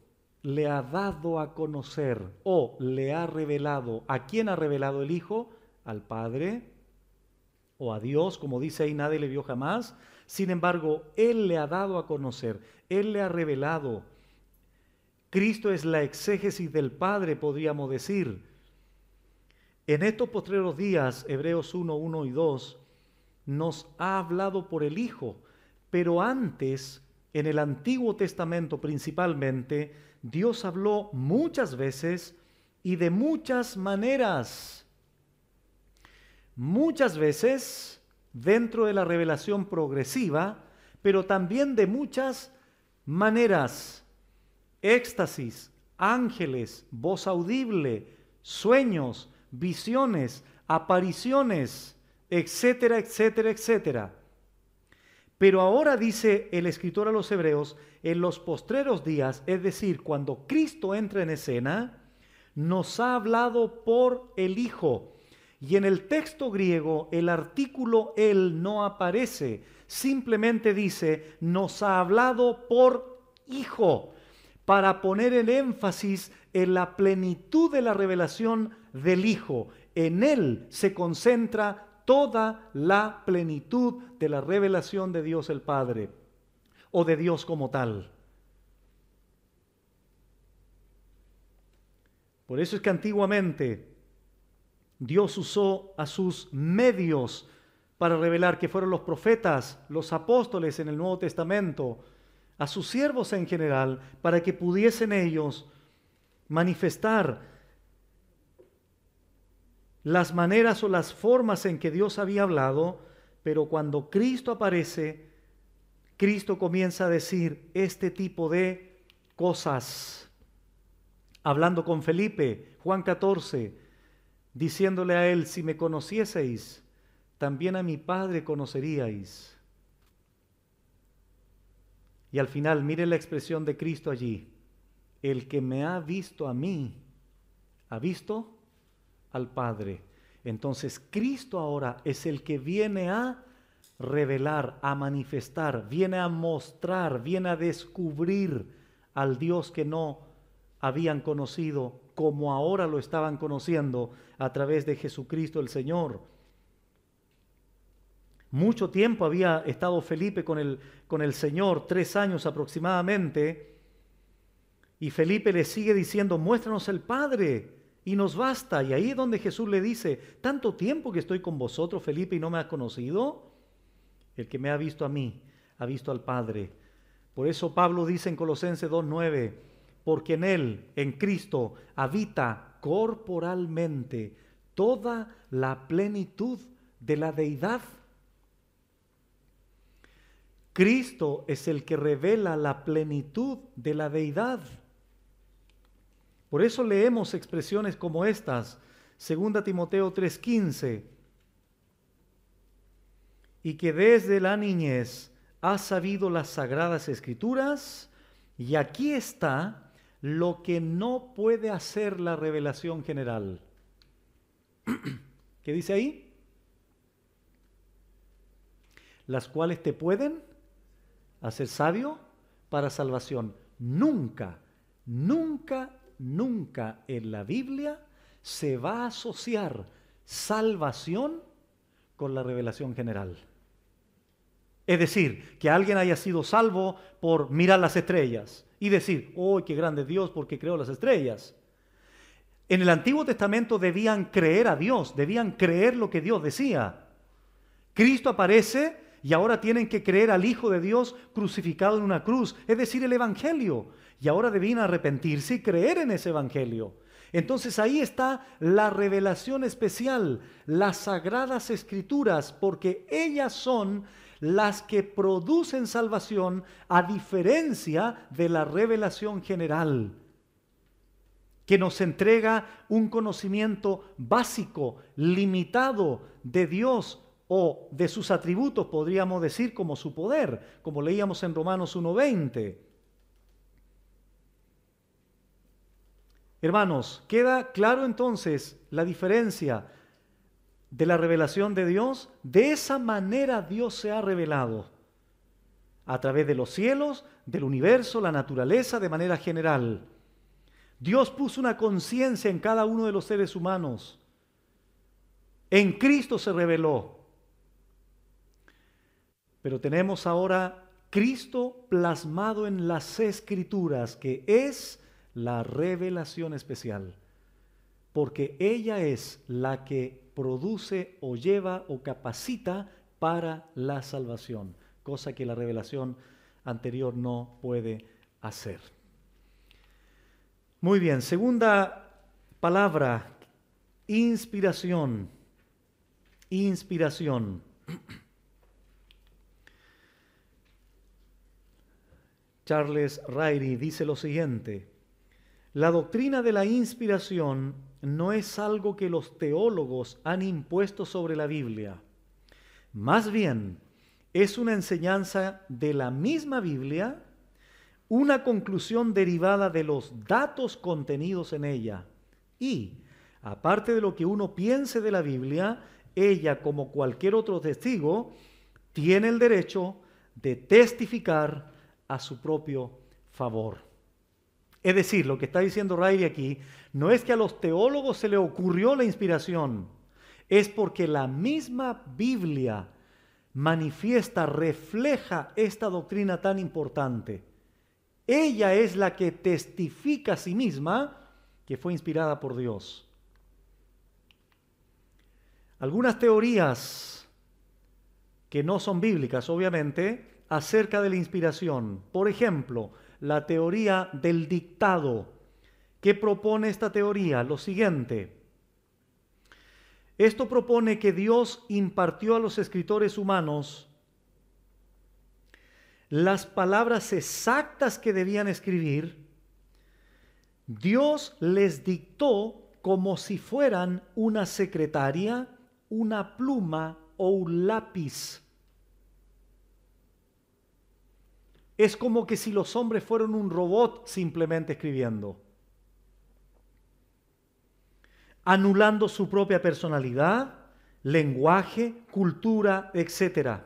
le ha dado a conocer o le ha revelado. ¿A quién ha revelado el Hijo? Al Padre o a Dios, como dice ahí, nadie le vio jamás. Sin embargo, Él le ha dado a conocer, Él le ha revelado. Cristo es la exégesis del Padre, podríamos decir. En estos postreros días, Hebreos 1, 1 y 2, nos ha hablado por el Hijo, pero antes, en el Antiguo Testamento principalmente, Dios habló muchas veces y de muchas maneras. Muchas veces dentro de la revelación progresiva, pero también de muchas maneras. Éxtasis, ángeles, voz audible, sueños, visiones, apariciones, etcétera, etcétera, etcétera. Pero ahora dice el escritor a los Hebreos, en los postreros días, es decir, cuando Cristo entra en escena, nos ha hablado por el Hijo. Y en el texto griego el artículo él no aparece, simplemente dice, nos ha hablado por Hijo, para poner el énfasis en la plenitud de la revelación del Hijo. En Él se concentra toda la plenitud de la revelación de Dios el Padre, o de Dios como tal. Por eso es que antiguamente Dios usó a sus medios para revelar, que fueron los profetas, los apóstoles en el Nuevo Testamento, a sus siervos en general, para que pudiesen ellos manifestar las maneras o las formas en que Dios había hablado. Pero cuando Cristo aparece, Cristo comienza a decir este tipo de cosas. Hablando con Felipe, Juan 14, diciéndole a él, si me conocieseis, también a mi Padre conoceríais. Y al final, mire la expresión de Cristo allí. El que me ha visto a mí, ha visto al Padre. Entonces, Cristo ahora es el que viene a revelar, a manifestar, viene a mostrar, viene a descubrir al Dios que no habían conocido, como ahora lo estaban conociendo a través de Jesucristo el Señor. Mucho tiempo había estado Felipe con el Señor, 3 años aproximadamente, y Felipe le sigue diciendo, muéstranos el Padre y nos basta. Y ahí es donde Jesús le dice, tanto tiempo que estoy con vosotros, Felipe, y no me has conocido. El que me ha visto a mí, ha visto al Padre. Por eso Pablo dice en Colosenses 2:9, porque en Él, en Cristo, habita corporalmente toda la plenitud de la deidad. Cristo es el que revela la plenitud de la deidad. Por eso leemos expresiones como estas, 2 Timoteo 3:15, y que desde la niñez has sabido las sagradas escrituras, y aquí está lo que no puede hacer la revelación general. ¿Qué dice ahí? Las cuales te pueden hacer sabio para salvación. Nunca, nunca, nunca en la Biblia se va a asociar salvación con la revelación general. Es decir, que alguien haya sido salvo por mirar las estrellas y decir, ¡oh, qué grande es Dios porque creó las estrellas! En el Antiguo Testamento debían creer a Dios, debían creer lo que Dios decía. Cristo aparece y ahora tienen que creer al Hijo de Dios crucificado en una cruz, es decir, el Evangelio. Y ahora debían arrepentirse y creer en ese Evangelio. Entonces ahí está la revelación especial, las Sagradas Escrituras, porque ellas son las que producen salvación a diferencia de la revelación general, que nos entrega un conocimiento básico, limitado de Dios o de sus atributos, podríamos decir, como su poder, como leíamos en Romanos 1:20. Hermanos, ¿queda claro entonces la diferencia de la revelación de Dios? De esa manera Dios se ha revelado, a través de los cielos, del universo, la naturaleza, de manera general. Dios puso una conciencia en cada uno de los seres humanos. En Cristo se reveló. Pero tenemos ahora Cristo plasmado en las Escrituras, que es la revelación especial, porque ella es la que produce o lleva o capacita para la salvación, cosa que la revelación anterior no puede hacer. Muy bien, segunda palabra, inspiración. Inspiración. Charles Ryrie dice lo siguiente: la doctrina de la inspiración no es algo que los teólogos han impuesto sobre la Biblia. Más bien, es una enseñanza de la misma Biblia, una conclusión derivada de los datos contenidos en ella. Y, aparte de lo que uno piense de la Biblia, ella, como cualquier otro testigo, tiene el derecho de testificar a su propio favor. Es decir, lo que está diciendo Ryrie aquí no es que a los teólogos se le ocurrió la inspiración, es porque la misma Biblia manifiesta, refleja esta doctrina tan importante. Ella es la que testifica a sí misma que fue inspirada por Dios. Algunas teorías que no son bíblicas, obviamente, acerca de la inspiración. Por ejemplo, la teoría del dictado. ¿Qué propone esta teoría? Lo siguiente. Esto propone que Dios impartió a los escritores humanos las palabras exactas que debían escribir. Dios les dictó como si fueran una secretaria, una pluma o un lápiz. Es como que si los hombres fueran un robot simplemente escribiendo, anulando su propia personalidad, lenguaje, cultura, etc.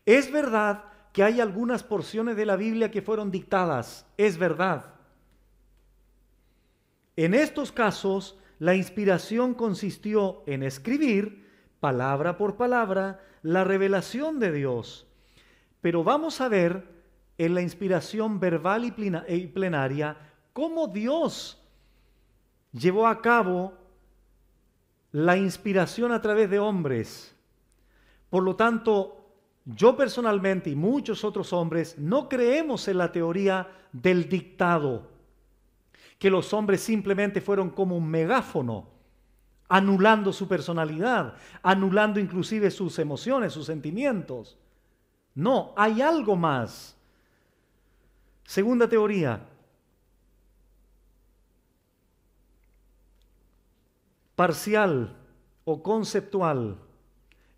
Es verdad que hay algunas porciones de la Biblia que fueron dictadas, es verdad. En estos casos, la inspiración consistió en escribir, palabra por palabra, la revelación de Dios. Pero vamos a ver en la inspiración verbal y plenaria cómo Dios llevó a cabo la inspiración a través de hombres. Por lo tanto, yo personalmente y muchos otros hombres no creemos en la teoría del dictado, que los hombres simplemente fueron como un megáfono, anulando su personalidad, anulando inclusive sus emociones, sus sentimientos. No, hay algo más. Segunda teoría. Parcial o conceptual.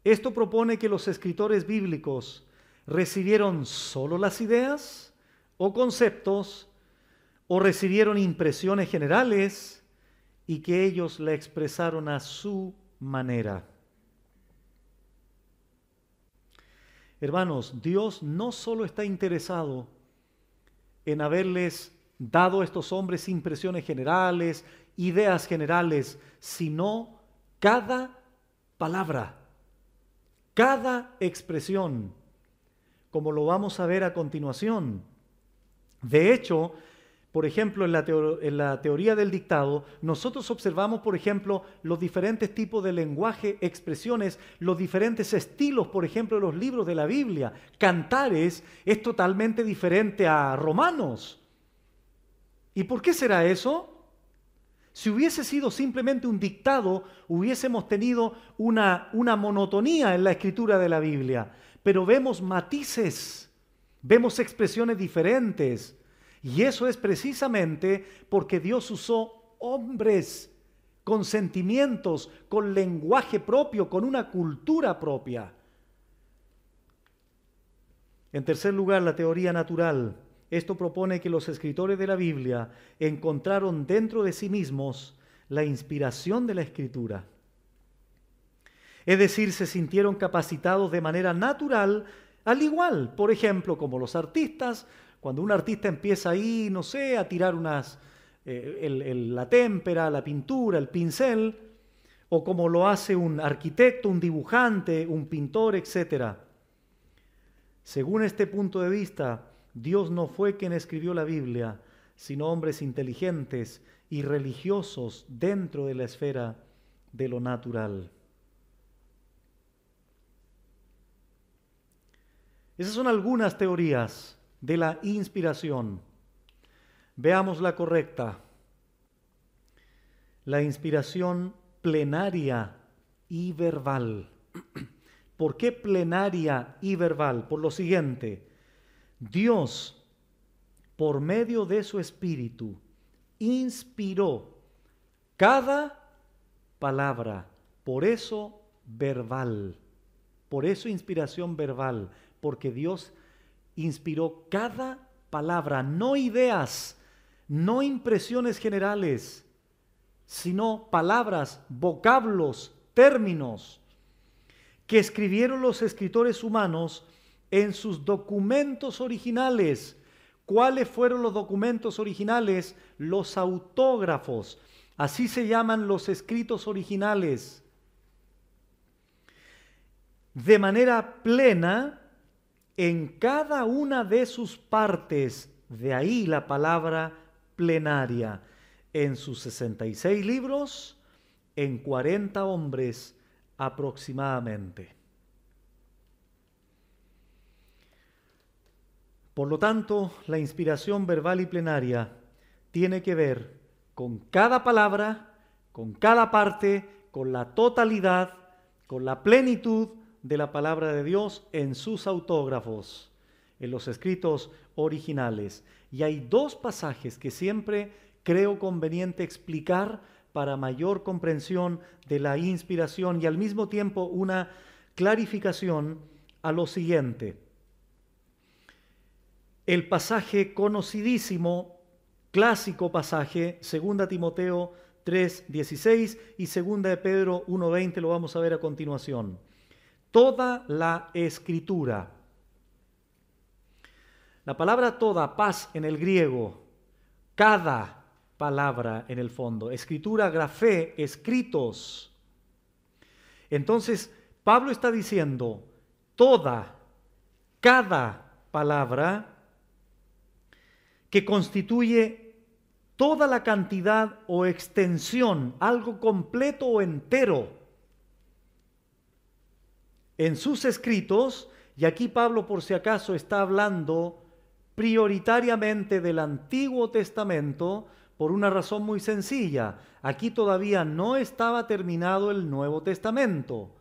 Esto propone que los escritores bíblicos recibieron solo las ideas o conceptos, o recibieron impresiones generales y que ellos la expresaron a su manera. Hermanos, Dios no solo está interesado en haberles dado a estos hombres impresiones generales, ideas generales, sino cada palabra, cada expresión, como lo vamos a ver a continuación. De hecho, por ejemplo, en la teoría del dictado, nosotros observamos, por ejemplo, los diferentes tipos de lenguaje, expresiones, los diferentes estilos, por ejemplo, de los libros de la Biblia. Cantares es totalmente diferente a Romanos. ¿Y por qué será eso? Si hubiese sido simplemente un dictado, hubiésemos tenido una monotonía en la escritura de la Biblia. Pero vemos matices, vemos expresiones diferentes. Y eso es precisamente porque Dios usó hombres con sentimientos, con lenguaje propio, con una cultura propia. En tercer lugar, la teoría natural. Esto propone que los escritores de la Biblia encontraron dentro de sí mismos la inspiración de la Escritura. Es decir, se sintieron capacitados de manera natural, al igual, por ejemplo, como los artistas, cuando un artista empieza ahí, no sé, a tirar la témpera, la pintura, el pincel, o como lo hace un arquitecto, un dibujante, un pintor, etc. Según este punto de vista, Dios no fue quien escribió la Biblia, sino hombres inteligentes y religiosos dentro de la esfera de lo natural. Esas son algunas teorías de la inspiración. Veamos la correcta. La inspiración plenaria y verbal. ¿Por qué plenaria y verbal? Por lo siguiente: Dios, por medio de su Espíritu, inspiró cada palabra. Por eso verbal. Por eso inspiración verbal. Porque Dios inspiró cada palabra, no ideas, no impresiones generales, sino palabras, vocablos, términos que escribieron los escritores humanos en sus documentos originales. ¿Cuáles fueron los documentos originales? Los autógrafos. Así se llaman los escritos originales. De manera plena, en cada una de sus partes, de ahí la palabra plenaria, en sus 66 libros, en 40 hombres aproximadamente. Por lo tanto, la inspiración verbal y plenaria tiene que ver con cada palabra, con cada parte, con la totalidad, con la plenitud de la palabra de Dios en sus autógrafos, en los escritos originales. Y hay dos pasajes que siempre creo conveniente explicar para mayor comprensión de la inspiración y al mismo tiempo una clarificación a lo siguiente. El pasaje conocidísimo, clásico pasaje, 2 Timoteo 3:16 y 2 de Pedro 1:20, lo vamos a ver a continuación. Toda la Escritura. La palabra toda, paz en el griego, cada palabra en el fondo. Escritura, grafé, escritos. Entonces, Pablo está diciendo, cada palabra que constituye toda la cantidad o extensión, algo completo o entero, en sus escritos, y aquí Pablo por si acaso está hablando prioritariamente del Antiguo Testamento por una razón muy sencilla. Aquí todavía no estaba terminado el Nuevo Testamento,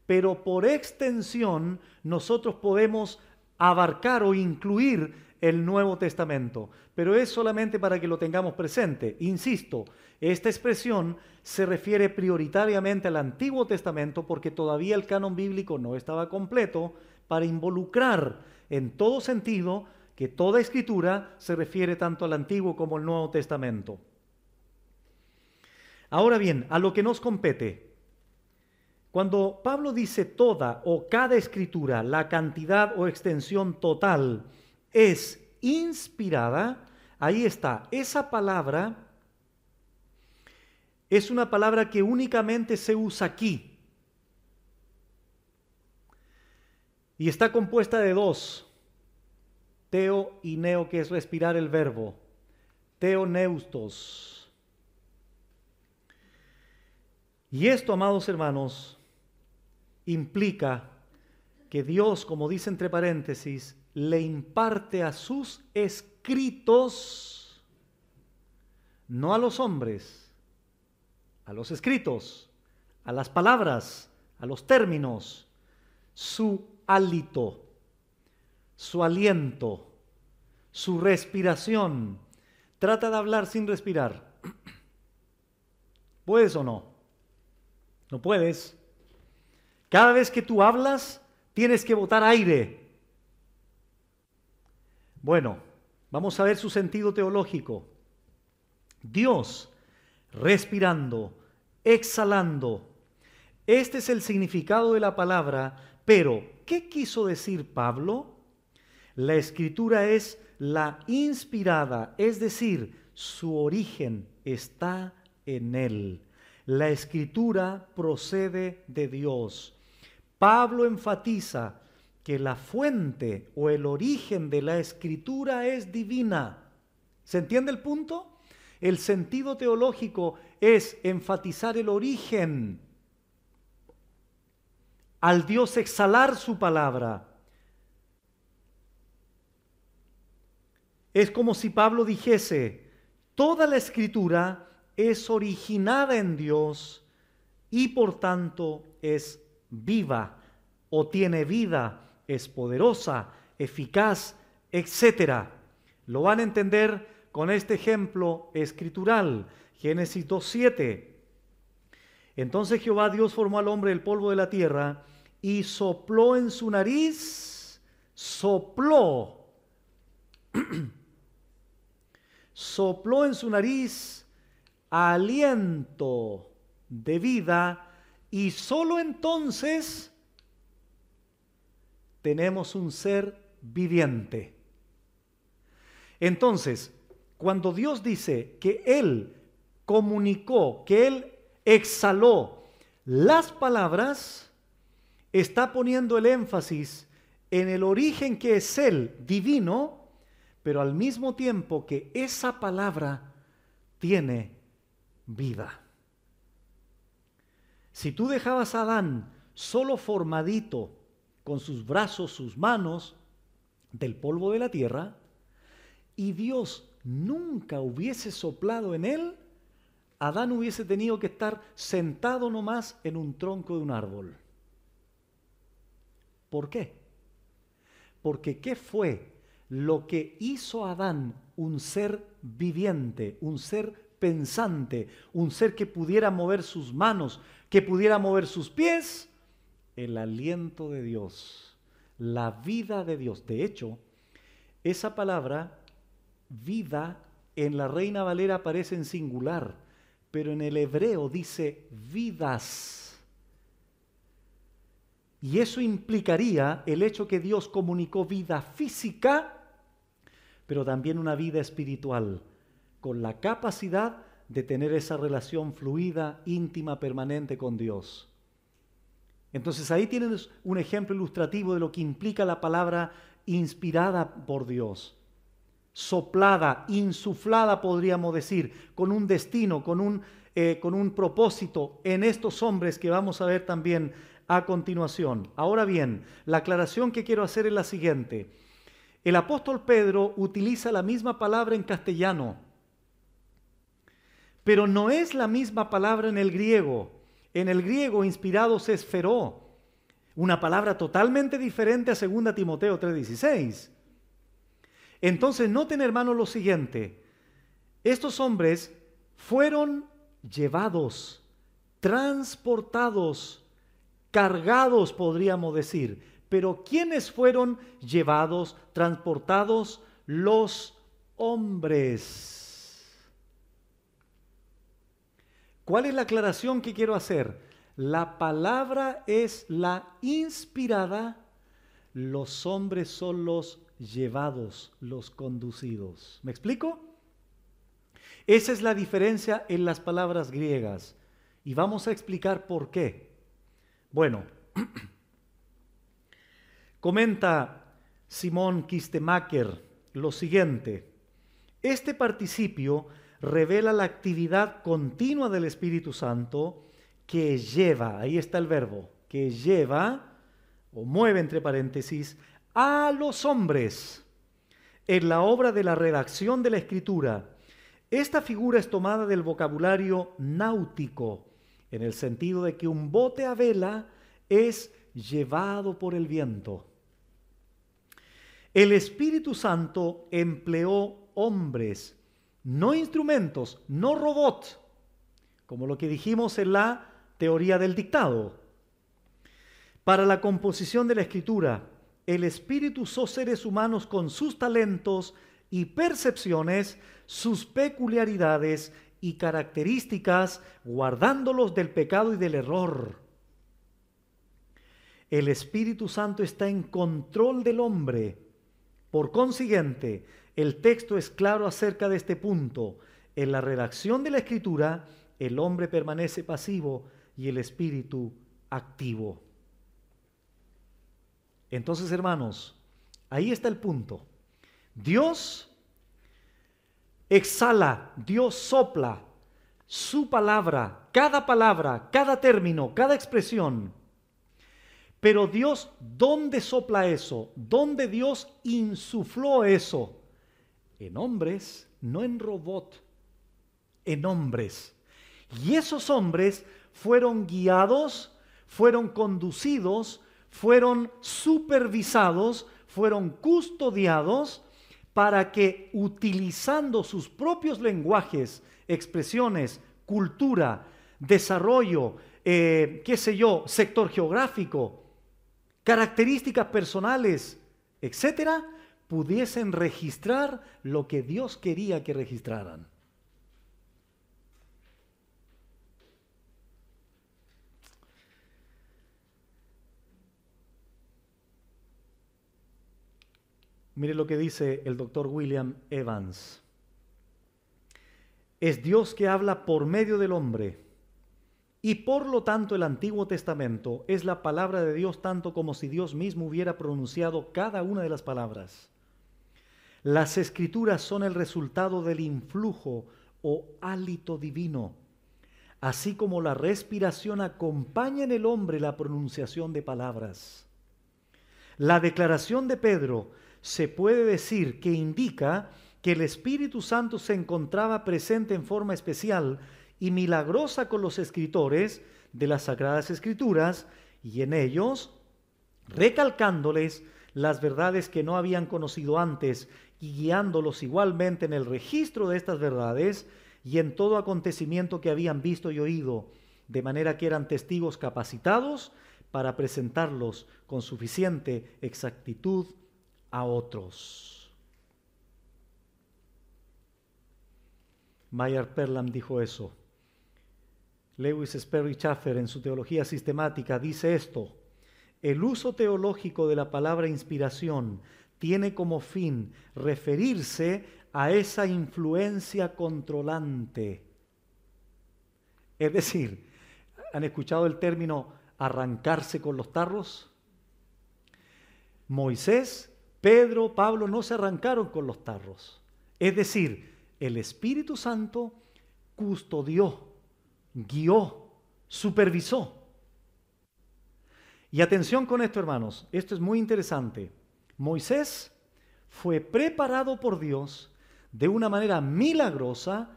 pero por extensión nosotros podemos abarcar o incluir el Nuevo Testamento, pero es solamente para que lo tengamos presente. Insisto, esta expresión se refiere prioritariamente al Antiguo Testamento porque todavía el canon bíblico no estaba completo, para involucrar en todo sentido que toda escritura se refiere tanto al Antiguo como al Nuevo Testamento. Ahora bien, a lo que nos compete. Cuando Pablo dice toda o cada escritura, la cantidad o extensión total es inspirada, ahí está. Esa palabra es una palabra que únicamente se usa aquí. Y está compuesta de dos. Teo y neo, que es respirar el verbo. Teoneustos. Y esto, amados hermanos, implica que Dios, como dice entre paréntesis, le imparte a sus escritos, no a los hombres, a los escritos, a las palabras, a los términos, su hálito, su aliento, su respiración. Trata de hablar sin respirar. ¿Puedes o no? No puedes. Cada vez que tú hablas, tienes que botar aire. Bueno, vamos a ver su sentido teológico. Dios respirando, exhalando. Este es el significado de la palabra, pero ¿qué quiso decir Pablo? La escritura es la inspirada, es decir, su origen está en él. La escritura procede de Dios. Pablo enfatiza que la fuente o el origen de la escritura es divina. ¿Se entiende el punto? El sentido teológico es enfatizar el origen. Al Dios exhalar su palabra. Es como si Pablo dijese, toda la escritura es originada en Dios y por tanto es viva o tiene vida, es poderosa, eficaz, etc. Lo van a entender con este ejemplo escritural, Génesis 2:7. Entonces Jehová Dios formó al hombre del polvo de la tierra y sopló en su nariz, sopló en su nariz aliento de vida y solo entonces tenemos un ser viviente. Entonces, cuando Dios dice que Él comunicó, que Él exhaló las palabras, está poniendo el énfasis en el origen que es Él, divino, pero al mismo tiempo que esa palabra tiene vida. Si tú dejabas a Adán solo formadito, con sus brazos, sus manos, del polvo de la tierra, y Dios nunca hubiese soplado en él, Adán hubiese tenido que estar sentado nomás en un tronco de un árbol. ¿Por qué? Porque ¿qué fue lo que hizo a Adán un ser viviente, un ser pensante, un ser que pudiera mover sus manos, que pudiera mover sus pies? El aliento de Dios, la vida de Dios. De hecho, esa palabra, vida, en la Reina Valera aparece en singular, pero en el hebreo dice vidas. Y eso implicaría el hecho que Dios comunicó vida física, pero también una vida espiritual, con la capacidad de tener esa relación fluida, íntima, permanente con Dios. Entonces ahí tienes un ejemplo ilustrativo de lo que implica la palabra inspirada por Dios. Soplada, insuflada podríamos decir, con un destino, con un propósito en estos hombres que vamos a ver también a continuación. Ahora bien, la aclaración que quiero hacer es la siguiente. El apóstol Pedro utiliza la misma palabra en castellano, pero no es la misma palabra en el griego. En el griego inspirados es feró, una palabra totalmente diferente a 2 Timoteo 3:16. Entonces noten, hermanos, lo siguiente. Estos hombres fueron llevados, transportados, cargados, podríamos decir. Pero ¿quiénes fueron llevados, transportados? Los hombres. ¿Cuál es la aclaración que quiero hacer? La palabra es la inspirada, los hombres son los llevados, los conducidos. ¿Me explico? Esa es la diferencia en las palabras griegas. Y vamos a explicar por qué. Bueno, comenta Simón Kistemaker lo siguiente. Este participio revela la actividad continua del Espíritu Santo que lleva, ahí está el verbo, que lleva, o mueve entre paréntesis, a los hombres en la obra de la redacción de la Escritura. Esta figura es tomada del vocabulario náutico, en el sentido de que un bote a vela es llevado por el viento. El Espíritu Santo empleó hombres, no instrumentos, no robots, como lo que dijimos en la teoría del dictado. Para la composición de la Escritura, el Espíritu usó seres humanos con sus talentos y percepciones, sus peculiaridades y características, guardándolos del pecado y del error. El Espíritu Santo está en control del hombre. Por consiguiente, el texto es claro acerca de este punto. En la redacción de la Escritura, el hombre permanece pasivo y el Espíritu activo. Entonces, hermanos, ahí está el punto. Dios exhala, Dios sopla su palabra, cada término, cada expresión. Pero Dios, ¿dónde sopla eso? ¿Dónde Dios insufló eso? En hombres, no en robot, en hombres. Y esos hombres fueron guiados, fueron conducidos, fueron supervisados, fueron custodiados para que, utilizando sus propios lenguajes, expresiones, cultura, desarrollo, sector geográfico, características personales, etcétera, pudiesen registrar lo que Dios quería que registraran. Mire lo que dice el doctor William Evans. Es Dios que habla por medio del hombre, y por lo tanto el Antiguo Testamento es la palabra de Dios tanto como si Dios mismo hubiera pronunciado cada una de las palabras. Las Escrituras son el resultado del influjo o hálito divino, así como la respiración acompaña en el hombre la pronunciación de palabras. La declaración de Pedro se puede decir que indica que el Espíritu Santo se encontraba presente en forma especial y milagrosa con los escritores de las Sagradas Escrituras, y en ellos, recalcándoles las verdades que no habían conocido antes y guiándolos igualmente en el registro de estas verdades y en todo acontecimiento que habían visto y oído, de manera que eran testigos capacitados para presentarlos con suficiente exactitud a otros. Mayer Perlam dijo eso. Lewis Sperry Chafer en su Teología Sistemática dice esto: el uso teológico de la palabra inspiración tiene como fin referirse a esa influencia controlante. Es decir, ¿han escuchado el término arrancarse con los tarros? Moisés, Pedro, Pablo no se arrancaron con los tarros. Es decir, el Espíritu Santo custodió, guió, supervisó. Y atención con esto, hermanos, esto es muy interesante. Moisés fue preparado por Dios de una manera milagrosa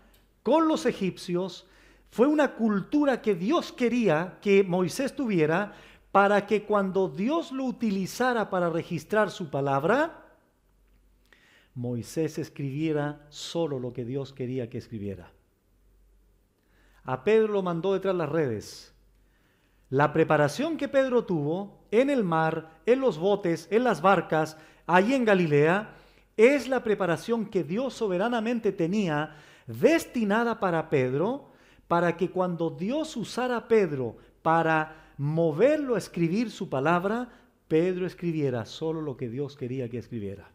con los egipcios. Fue una cultura que Dios quería que Moisés tuviera para que cuando Dios lo utilizara para registrar su palabra, Moisés escribiera solo lo que Dios quería que escribiera. A Pedro lo mandó detrás de las redes. La preparación que Pedro tuvo en el mar, en los botes, en las barcas, allí en Galilea, es la preparación que Dios soberanamente tenía destinada para Pedro, para que cuando Dios usara a Pedro para moverlo a escribir su palabra, Pedro escribiera solo lo que Dios quería que escribiera.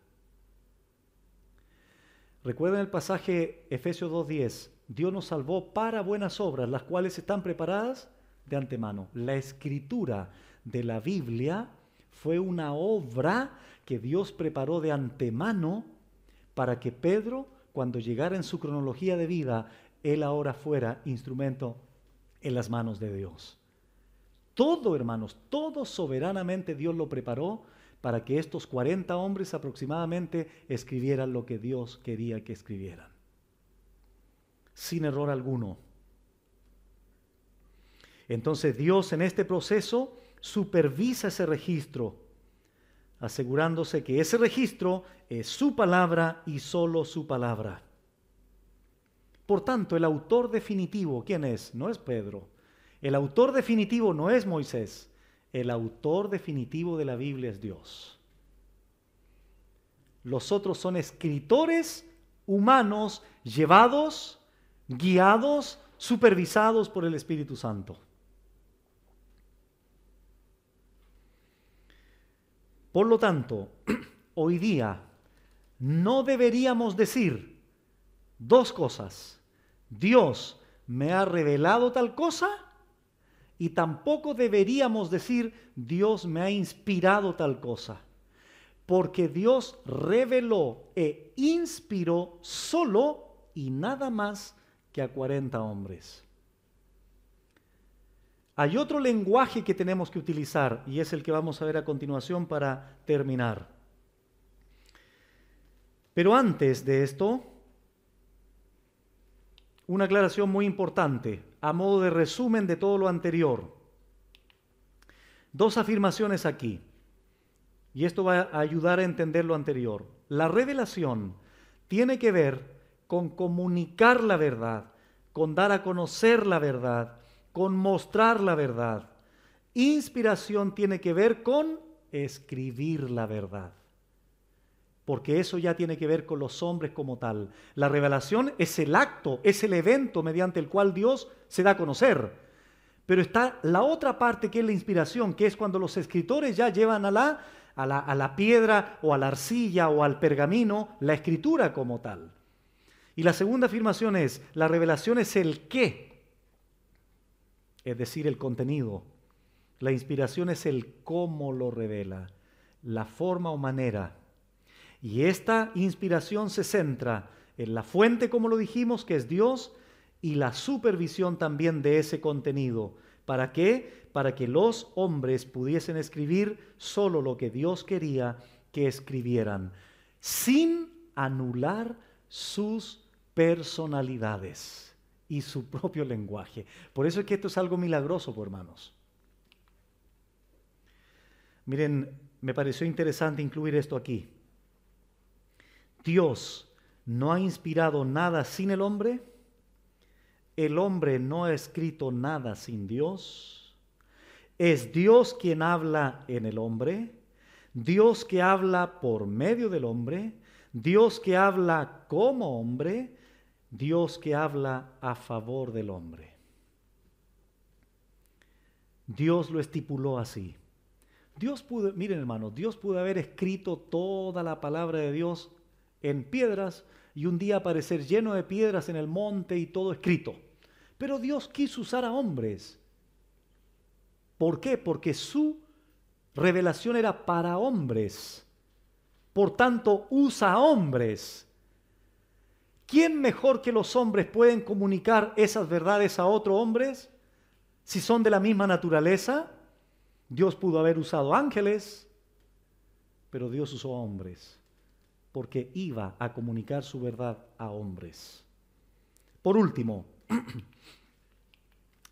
Recuerden el pasaje Efesios 2:10. Dios nos salvó para buenas obras, las cuales están preparadas de antemano. La escritura de la Biblia fue una obra que Dios preparó de antemano para que Pedro, cuando llegara en su cronología de vida, él ahora fuera instrumento en las manos de Dios. Todo, hermanos, todo soberanamente Dios lo preparó para que estos 40 hombres aproximadamente escribieran lo que Dios quería que escribieran, sin error alguno. Entonces Dios en este proceso supervisa ese registro, asegurándose que ese registro es su palabra y solo su palabra. Por tanto, el autor definitivo, ¿quién es? No es Pedro. El autor definitivo no es Moisés. El autor definitivo de la Biblia es Dios. Los otros son escritores humanos llevados, guiados, supervisados por el Espíritu Santo. Por lo tanto, hoy día no deberíamos decir dos cosas. Dios me ha revelado tal cosa, y tampoco deberíamos decir Dios me ha inspirado tal cosa. Porque Dios reveló e inspiró solo y nada más que a 40 hombres. Hay otro lenguaje que tenemos que utilizar y es el que vamos a ver a continuación para terminar. Pero antes de esto, una aclaración muy importante, a modo de resumen de todo lo anterior. Dos afirmaciones aquí, y esto va a ayudar a entender lo anterior. La revelación tiene que ver con comunicar la verdad, con dar a conocer la verdad, con mostrar la verdad. Inspiración tiene que ver con escribir la verdad, porque eso ya tiene que ver con los hombres como tal. La revelación es el acto, es el evento mediante el cual Dios se da a conocer. Pero está la otra parte que es la inspiración, que es cuando los escritores ya llevan a la piedra o a la arcilla o al pergamino la escritura como tal. Y la segunda afirmación es, la revelación es el qué, es decir, el contenido. La inspiración es el cómo lo revela, la forma o manera. Y esta inspiración se centra en la fuente, como lo dijimos, que es Dios, y la supervisión también de ese contenido. ¿Para qué? Para que los hombres pudiesen escribir solo lo que Dios quería que escribieran, sin anular sus personalidades y su propio lenguaje. Por eso es que esto es algo milagroso, hermanos. Miren, me pareció interesante incluir esto aquí. Dios no ha inspirado nada sin el hombre no ha escrito nada sin Dios, es Dios quien habla en el hombre, Dios que habla por medio del hombre, Dios que habla como hombre, Dios que habla a favor del hombre. Dios lo estipuló así. Miren hermanos, Dios pudo haber escrito toda la palabra de Dios en piedras y un día aparecer lleno de piedras en el monte y todo escrito. Pero Dios quiso usar a hombres. ¿Por qué? Porque su revelación era para hombres. Por tanto, usa a hombres. ¿Quién mejor que los hombres pueden comunicar esas verdades a otros hombres? Si son de la misma naturaleza, Dios pudo haber usado ángeles, pero Dios usó a hombres, porque iba a comunicar su verdad a hombres. Por último,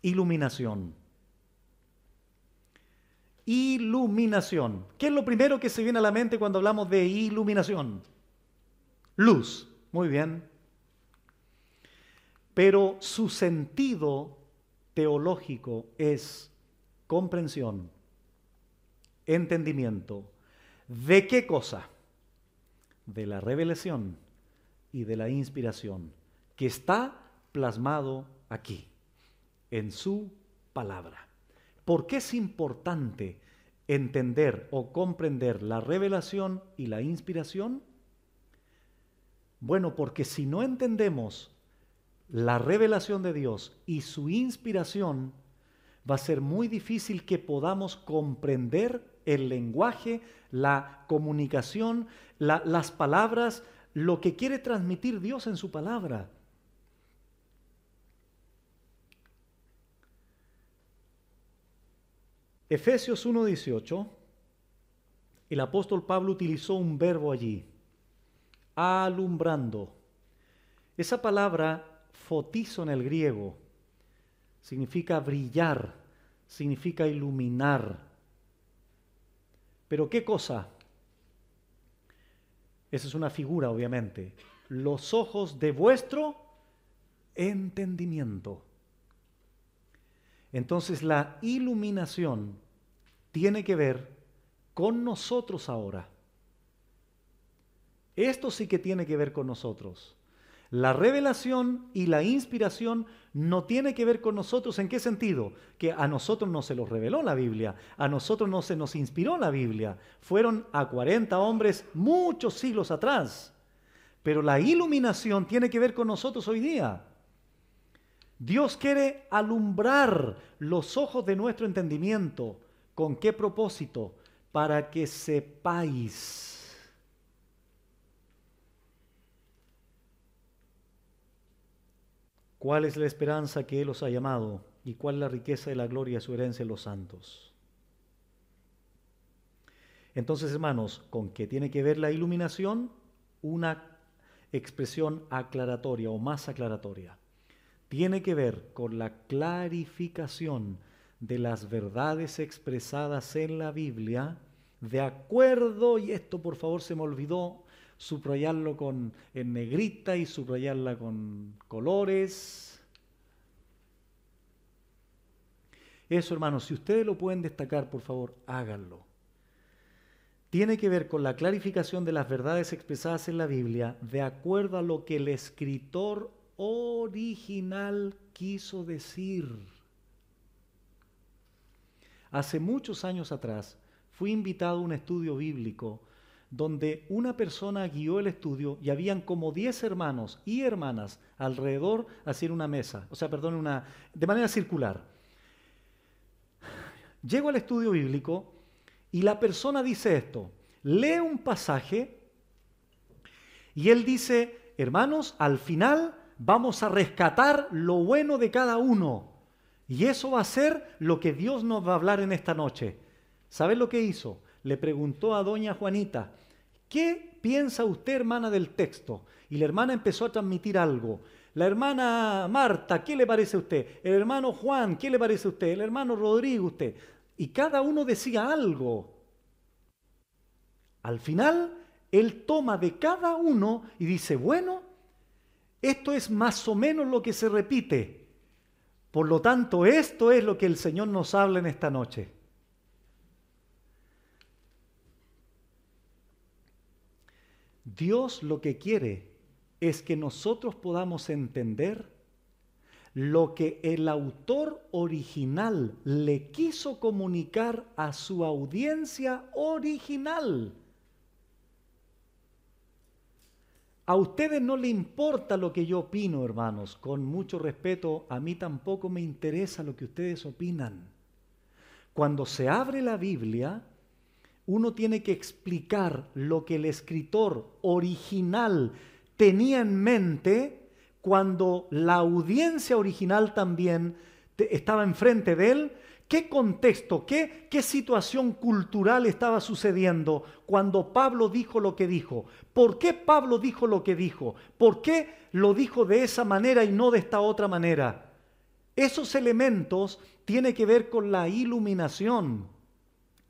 iluminación. Iluminación. ¿Qué es lo primero que se viene a la mente cuando hablamos de iluminación? Luz. Muy bien. Pero su sentido teológico es comprensión, entendimiento. ¿De qué cosa? De la revelación y de la inspiración, que está plasmado aquí, en su palabra. ¿Por qué es importante entender o comprender la revelación y la inspiración? Bueno, porque si no entendemos la revelación de Dios y su inspiración, va a ser muy difícil que podamos comprender el lenguaje, la comunicación, las palabras, lo que quiere transmitir Dios en su palabra. Efesios 1:18, el apóstol Pablo utilizó un verbo allí, alumbrando. Esa palabra fotizo en el griego significa brillar, significa iluminar. ¿Pero qué cosa? Esa es una figura, obviamente. Los ojos de vuestro entendimiento. Entonces la iluminación tiene que ver con nosotros ahora. Esto sí que tiene que ver con nosotros. La revelación y la inspiración no tiene que ver con nosotros. ¿En qué sentido? Que a nosotros no se los reveló la Biblia, a nosotros no se nos inspiró la Biblia. Fueron a 40 hombres muchos siglos atrás. Pero la iluminación tiene que ver con nosotros hoy día. Dios quiere alumbrar los ojos de nuestro entendimiento. ¿Con qué propósito? Para que sepáis. ¿Cuál es la esperanza que Él os ha llamado? ¿Y cuál es la riqueza de la gloria de su herencia en los santos? Entonces, hermanos, ¿con qué tiene que ver la iluminación? Una expresión aclaratoria o más aclaratoria. Tiene que ver con la clarificación de las verdades expresadas en la Biblia, de acuerdo, y esto por favor se me olvidó, subrayarlo en negrita y subrayarla con colores. Eso, hermanos, si ustedes lo pueden destacar, por favor, háganlo. Tiene que ver con la clarificación de las verdades expresadas en la Biblia de acuerdo a lo que el escritor original quiso decir. Hace muchos años atrás fui invitado a un estudio bíblico donde una persona guió el estudio y habían como 10 hermanos y hermanas alrededor haciendo una mesa, de manera circular. Llego al estudio bíblico y la persona dice esto, lee un pasaje y él dice, hermanos, al final vamos a rescatar lo bueno de cada uno y eso va a ser lo que Dios nos va a hablar en esta noche. ¿Sabes lo que hizo? Le preguntó a doña Juanita, ¿qué piensa usted, hermana, del texto? Y la hermana empezó a transmitir algo. La hermana Marta, ¿qué le parece a usted? El hermano Juan, ¿qué le parece a usted? El hermano Rodrigo, usted. Y cada uno decía algo. Al final, él toma de cada uno y dice, bueno, esto es más o menos lo que se repite. Por lo tanto, esto es lo que el Señor nos habla en esta noche. Dios lo que quiere es que nosotros podamos entender lo que el autor original le quiso comunicar a su audiencia original. A ustedes no les importa lo que yo opino, hermanos. Con mucho respeto, a mí tampoco me interesa lo que ustedes opinan. Cuando se abre la Biblia, uno tiene que explicar lo que el escritor original tenía en mente cuando la audiencia original también estaba enfrente de él. ¿Qué contexto, qué situación cultural estaba sucediendo cuando Pablo dijo lo que dijo? ¿Por qué Pablo dijo lo que dijo? ¿Por qué lo dijo de esa manera y no de esta otra manera? Esos elementos tienen que ver con la iluminación.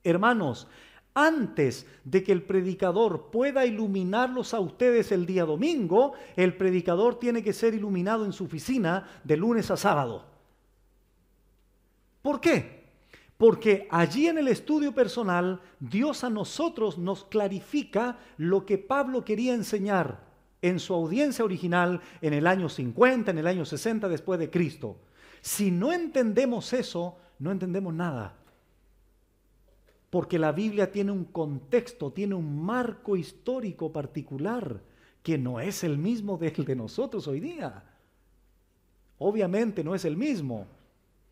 Hermanos, antes de que el predicador pueda iluminarlos a ustedes el día domingo, el predicador tiene que ser iluminado en su oficina de lunes a sábado. ¿Por qué? Porque allí en el estudio personal, Dios a nosotros nos clarifica lo que Pablo quería enseñar en su audiencia original en el año 50, en el año 60 después de Cristo. Si no entendemos eso, no entendemos nada. Porque la Biblia tiene un contexto, tiene un marco histórico particular que no es el mismo del de nosotros hoy día. Obviamente no es el mismo.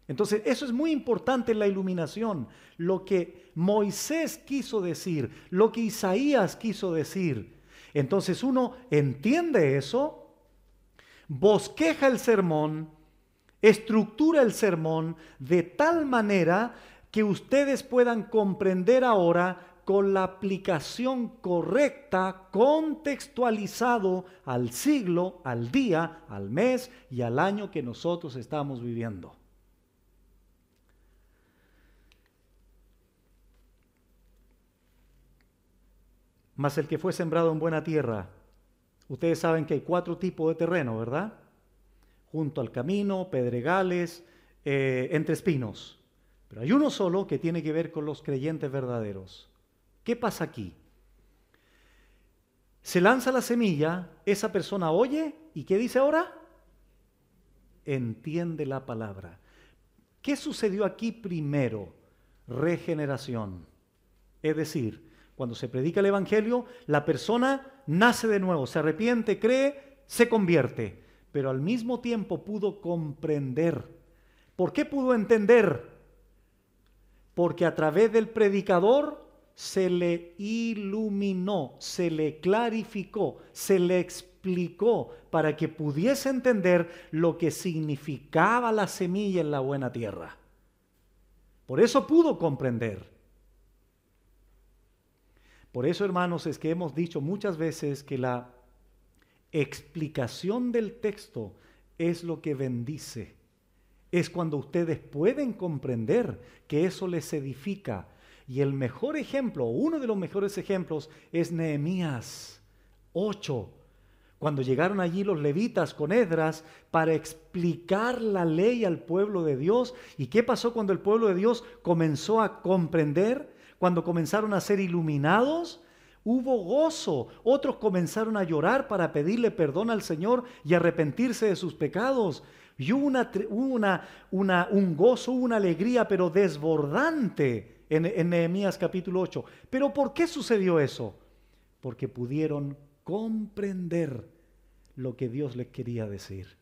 Entonces, eso es muy importante en la iluminación. Lo que Moisés quiso decir, lo que Isaías quiso decir. Entonces, uno entiende eso, bosqueja el sermón, estructura el sermón de tal manera que ustedes puedan comprender ahora con la aplicación correcta, contextualizado al siglo, al día, al mes y al año que nosotros estamos viviendo. Mas el que fue sembrado en buena tierra, ustedes saben que hay 4 tipos de terreno, ¿verdad? junto al camino, pedregales, entre espinos. Pero hay uno solo que tiene que ver con los creyentes verdaderos. ¿Qué pasa aquí? Se lanza la semilla, esa persona oye, ¿y qué dice ahora? Entiende la palabra. ¿Qué sucedió aquí primero? Regeneración. Es decir, cuando se predica el Evangelio, la persona nace de nuevo, se arrepiente, cree, se convierte, pero al mismo tiempo pudo comprender. ¿Por qué pudo entender? Porque a través del predicador se le iluminó, se le clarificó, se le explicó para que pudiese entender lo que significaba la semilla en la buena tierra. Por eso pudo comprender. Por eso, hermanos, es que hemos dicho muchas veces que la explicación del texto es lo que bendice. Es cuando ustedes pueden comprender que eso les edifica. Y el mejor ejemplo, uno de los mejores ejemplos, es Nehemías 8. Cuando llegaron allí los levitas con Esdras para explicar la ley al pueblo de Dios. ¿Y qué pasó cuando el pueblo de Dios comenzó a comprender? Cuando comenzaron a ser iluminados, hubo gozo. Otros comenzaron a llorar para pedirle perdón al Señor y arrepentirse de sus pecados. Y hubo un gozo, una alegría, pero desbordante en Nehemías capítulo 8. ¿Pero por qué sucedió eso? Porque pudieron comprender lo que Dios les quería decir.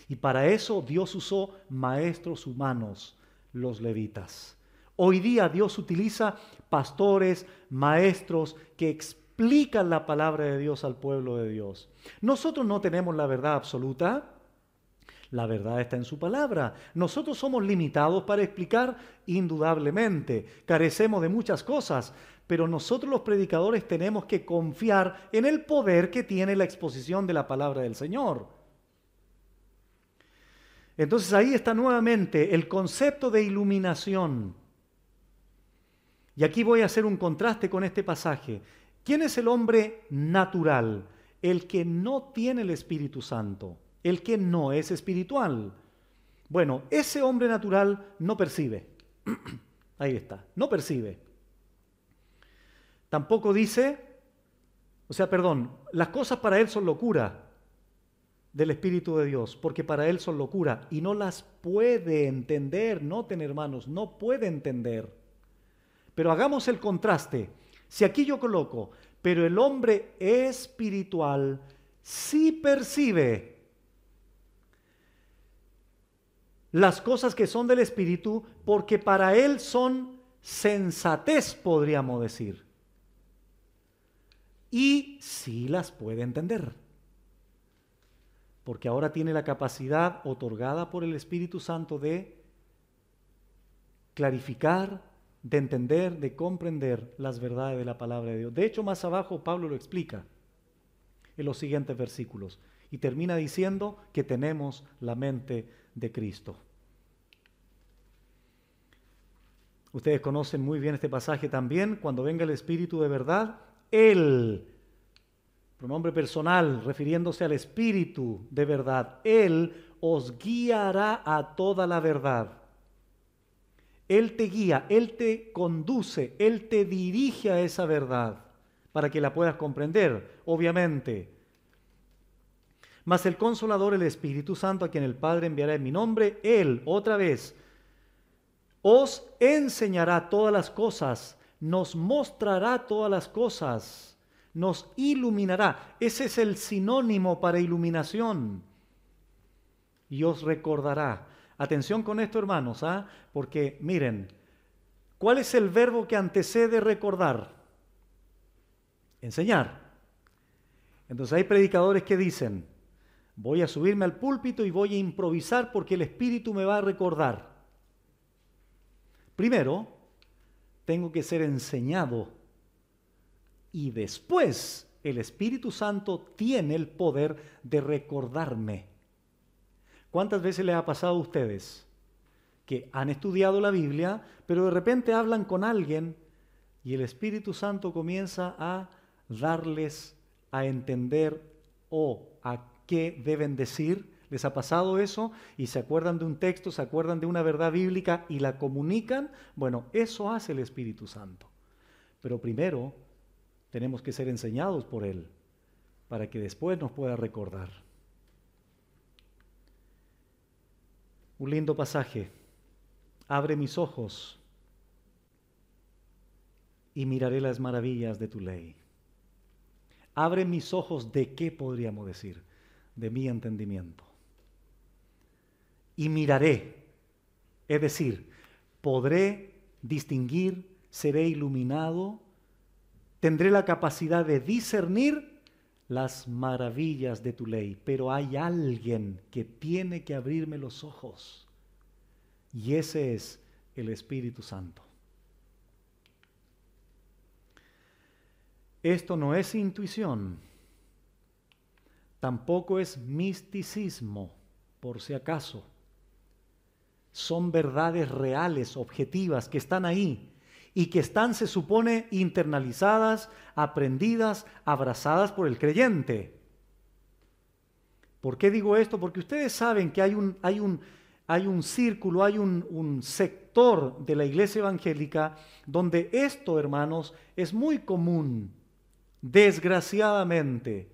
Y para eso Dios usó maestros humanos, los levitas. Hoy día Dios utiliza pastores, maestros que explican la palabra de Dios al pueblo de Dios. Nosotros no tenemos la verdad absoluta. La verdad está en su palabra. Nosotros somos limitados para explicar, indudablemente. Carecemos de muchas cosas, pero nosotros los predicadores tenemos que confiar en el poder que tiene la exposición de la palabra del Señor. Entonces ahí está nuevamente el concepto de iluminación. Y aquí voy a hacer un contraste con este pasaje. ¿Quién es el hombre natural? El que no tiene el Espíritu Santo. El que no es espiritual. Bueno, ese hombre natural no percibe. Ahí está, no percibe. Tampoco dice, las cosas para él son locura del Espíritu de Dios, porque para él son locura y no las puede entender. Noten, hermanos, no puede entender. Pero hagamos el contraste. Si aquí yo coloco, pero el hombre espiritual sí percibe las cosas que son del Espíritu, porque para él son sensatez, podríamos decir. Y sí las puede entender. Porque ahora tiene la capacidad otorgada por el Espíritu Santo de clarificar, de entender, de comprender las verdades de la palabra de Dios. De hecho, más abajo Pablo lo explica en los siguientes versículos. Y termina diciendo que tenemos la mente de Cristo. Ustedes conocen muy bien este pasaje también. Cuando venga el Espíritu de verdad, Él, pronombre personal, refiriéndose al Espíritu de verdad, Él os guiará a toda la verdad. Él te guía, Él te conduce, Él te dirige a esa verdad para que la puedas comprender, obviamente. Mas el Consolador, el Espíritu Santo, a quien el Padre enviará en mi nombre, Él, otra vez, os enseñará todas las cosas, nos mostrará todas las cosas, nos iluminará. Ese es el sinónimo para iluminación. Y os recordará. Atención con esto, hermanos, porque miren, ¿cuál es el verbo que antecede recordar? Enseñar. Entonces hay predicadores que dicen, voy a subirme al púlpito y voy a improvisar porque el Espíritu me va a recordar. Primero, tengo que ser enseñado y después el Espíritu Santo tiene el poder de recordarme. ¿Cuántas veces les ha pasado a ustedes que han estudiado la Biblia, pero de repente hablan con alguien y el Espíritu Santo comienza a darles a entender o a qué deben decir ¿Les ha pasado eso? Y se acuerdan de un texto, se acuerdan de una verdad bíblica y la comunican. Bueno, eso hace el Espíritu Santo. Pero primero tenemos que ser enseñados por Él para que después nos pueda recordar. Un lindo pasaje. Abre mis ojos y miraré las maravillas de tu ley. Abre mis ojos, ¿de qué podríamos decir? De mi entendimiento. Y miraré, es decir, podré distinguir, seré iluminado, tendré la capacidad de discernir las maravillas de tu ley. Pero hay alguien que tiene que abrirme los ojos, y ese es el Espíritu Santo. Esto no es intuición, tampoco es misticismo, por si acaso. Son verdades reales, objetivas, que están ahí y que están, se supone, internalizadas, aprendidas, abrazadas por el creyente. ¿Por qué digo esto? Porque ustedes saben que hay un círculo, hay un sector de la iglesia evangélica donde esto, hermanos, es muy común. Desgraciadamente,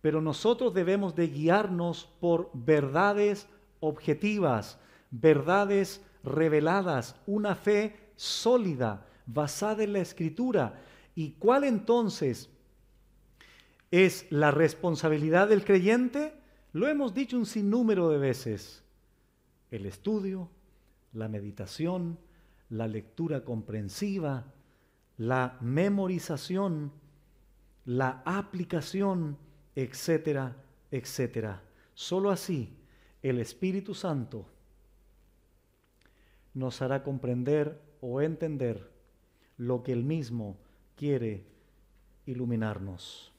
pero nosotros debemos de guiarnos por verdades objetivas, verdades reveladas, una fe sólida, basada en la Escritura. ¿Y cuál entonces es la responsabilidad del creyente? Lo hemos dicho un sinnúmero de veces: el estudio, la meditación, la lectura comprensiva, la memorización, la aplicación, etcétera, etcétera. Solo así el Espíritu Santo nos hará comprender o entender lo que Él mismo quiere iluminarnos.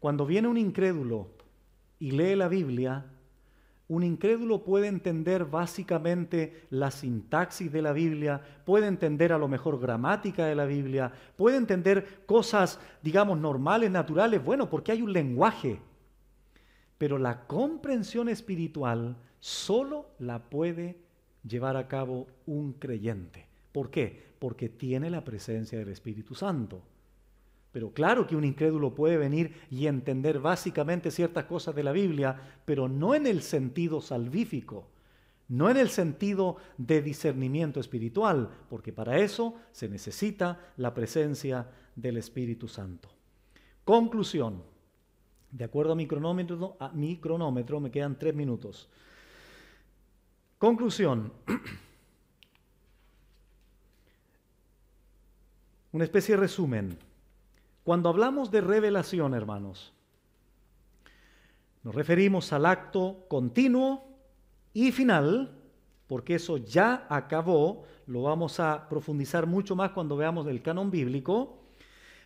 Cuando viene un incrédulo y lee la Biblia, un incrédulo puede entender básicamente la sintaxis de la Biblia, puede entender a lo mejor gramática de la Biblia, puede entender cosas, digamos, normales, naturales, bueno, porque hay un lenguaje. Pero la comprensión espiritual solo la puede llevar a cabo un creyente. ¿Por qué? Porque tiene la presencia del Espíritu Santo. Pero claro que un incrédulo puede venir y entender básicamente ciertas cosas de la Biblia, pero no en el sentido salvífico, no en el sentido de discernimiento espiritual, porque para eso se necesita la presencia del Espíritu Santo. Conclusión. De acuerdo a mi cronómetro me quedan 3 minutos. Conclusión. Una especie de resumen. Cuando hablamos de revelación, hermanos, nos referimos al acto continuo y final, porque eso ya acabó, lo vamos a profundizar mucho más cuando veamos el canon bíblico,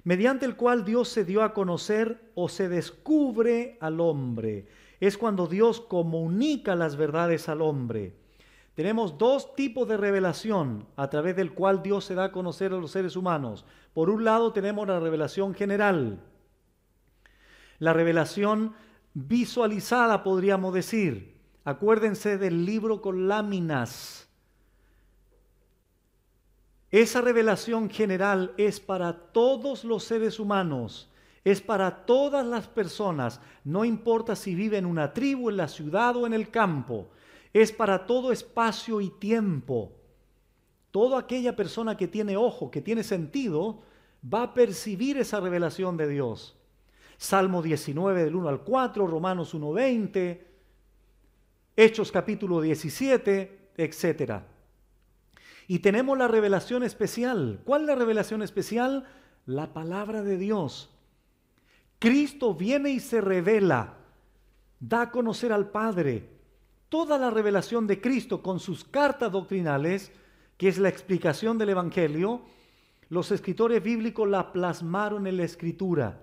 mediante el cual Dios se dio a conocer o se descubre al hombre. Es cuando Dios comunica las verdades al hombre. Tenemos 2 tipos de revelación a través del cual Dios se da a conocer a los seres humanos. Por un lado tenemos la revelación general, la revelación visualizada, podríamos decir. Acuérdense del libro con láminas. Esa revelación general es para todos los seres humanos, es para todas las personas, no importa si vive en una tribu, en la ciudad o en el campo. Es para todo espacio y tiempo. Toda aquella persona que tiene ojo, que tiene sentido, va a percibir esa revelación de Dios. Salmo 19 del 1 al 4, Romanos 1:20, Hechos capítulo 17, etc. Y tenemos la revelación especial. ¿Cuál es la revelación especial? La palabra de Dios. Cristo viene y se revela, da a conocer al Padre. Toda la revelación de Cristo con sus cartas doctrinales, que es la explicación del Evangelio, los escritores bíblicos la plasmaron en la Escritura.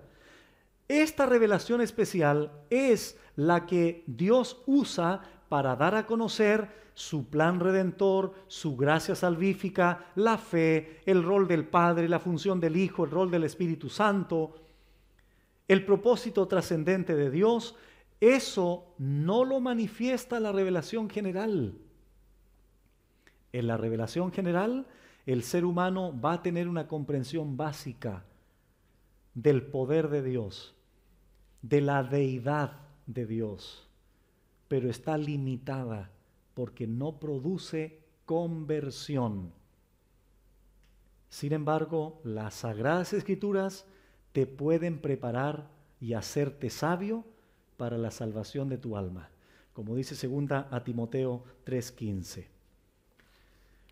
Esta revelación especial es la que Dios usa para dar a conocer su plan redentor, su gracia salvífica, la fe, el rol del Padre, la función del Hijo, el rol del Espíritu Santo. el propósito trascendente de Dios, eso no lo manifiesta la revelación general. En la revelación general, el ser humano va a tener una comprensión básica del poder de Dios, de la deidad de Dios, pero está limitada porque no produce conversión. Sin embargo, las Sagradas Escrituras te pueden preparar y hacerte sabio para la salvación de tu alma, como dice 2 a Timoteo 3:15.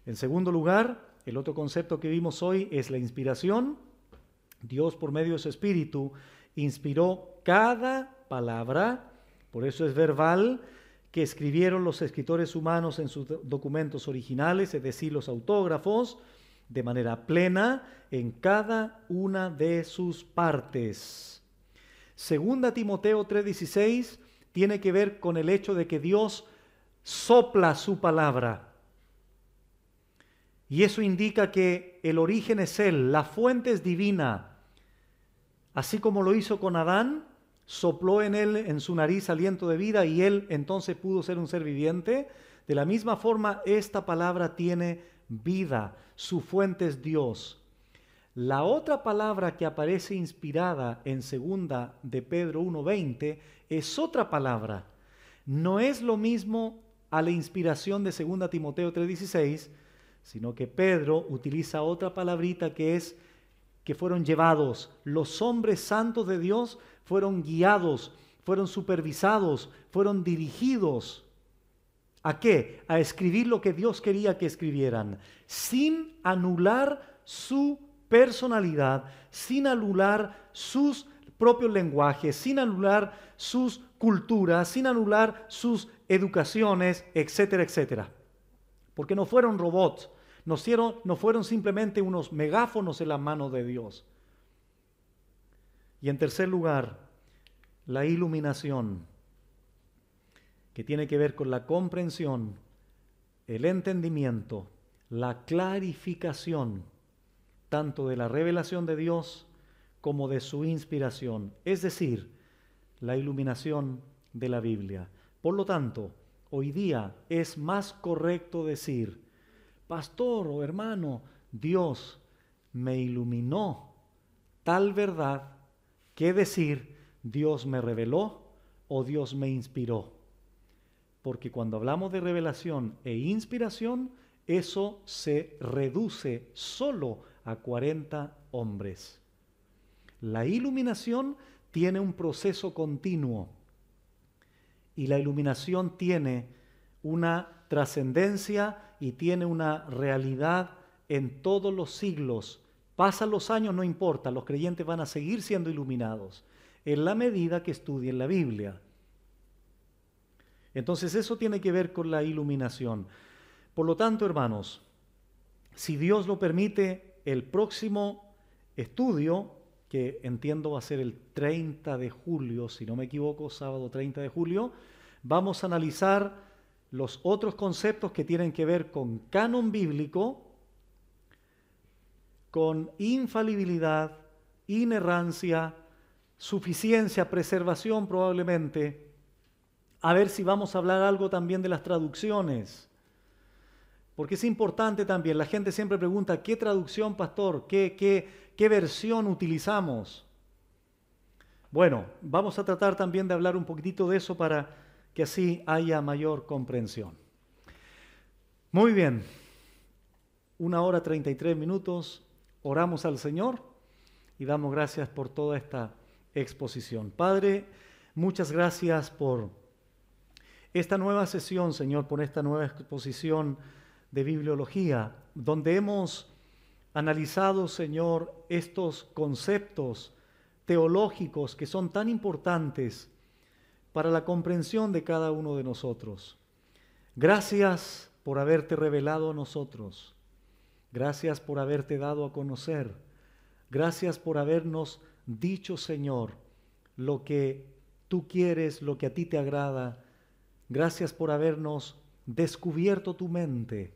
En segundo lugar, el otro concepto que vimos hoy es la inspiración. Dios, por medio de su Espíritu, inspiró cada palabra, por eso es verbal, que escribieron los escritores humanos en sus documentos originales, es decir, los autógrafos, de manera plena en cada una de sus partes. 2 Timoteo 3:16 tiene que ver con el hecho de que Dios sopla su palabra. Y eso indica que el origen es Él, la fuente es divina. Así como lo hizo con Adán, sopló en él, en su nariz, aliento de vida y él entonces pudo ser un ser viviente. De la misma forma, esta palabra tiene vida, su fuente es Dios. La otra palabra que aparece inspirada en 2 de Pedro 1:20 es otra palabra. No es lo mismo a la inspiración de 2 Timoteo 3:16, sino que Pedro utiliza otra palabrita que es que fueron llevados. Los hombres santos de Dios fueron guiados, fueron supervisados, fueron dirigidos. ¿A qué? A escribir lo que Dios quería que escribieran, sin anular su personalidad, sin anular sus propios lenguajes, sin anular sus culturas, sin anular sus educaciones, etcétera, etcétera. Porque no fueron robots, no fueron simplemente unos megáfonos en las manos de Dios. Y en tercer lugar, la iluminación, que tiene que ver con la comprensión, el entendimiento, la clarificación, tanto de la revelación de Dios como de su inspiración, es decir, la iluminación de la Biblia. Por lo tanto, hoy día es más correcto decir, pastor o hermano, Dios me iluminó tal verdad, que decir, Dios me reveló o Dios me inspiró. Porque cuando hablamos de revelación e inspiración, eso se reduce solo a 40 hombres. La iluminación tiene un proceso continuo y la iluminación tiene una trascendencia y tiene una realidad en todos los siglos. Pasan los años, no importa, los creyentes van a seguir siendo iluminados en la medida que estudien la Biblia. Entonces eso tiene que ver con la iluminación. Por lo tanto, hermanos, si Dios lo permite, el próximo estudio, que entiendo va a ser el 30 de julio, si no me equivoco, sábado 30 de julio, vamos a analizar los otros conceptos que tienen que ver con canon bíblico, con infalibilidad, inerrancia, suficiencia, preservación probablemente. A ver si vamos a hablar algo también de las traducciones. Porque es importante también, la gente siempre pregunta, ¿qué traducción, pastor? ¿Qué versión utilizamos? Bueno, vamos a tratar también de hablar un poquitito de eso para que así haya mayor comprensión. Muy bien, 1:33, oramos al Señor y damos gracias por toda esta exposición. Padre, muchas gracias por esta nueva sesión, Señor, por esta nueva exposición de bibliología, donde hemos analizado, Señor, estos conceptos teológicos que son tan importantes para la comprensión de cada uno de nosotros. Gracias por haberte revelado a nosotros. Gracias por haberte dado a conocer. Gracias por habernos dicho, Señor, lo que tú quieres, lo que a ti te agrada. Gracias por habernos descubierto tu mente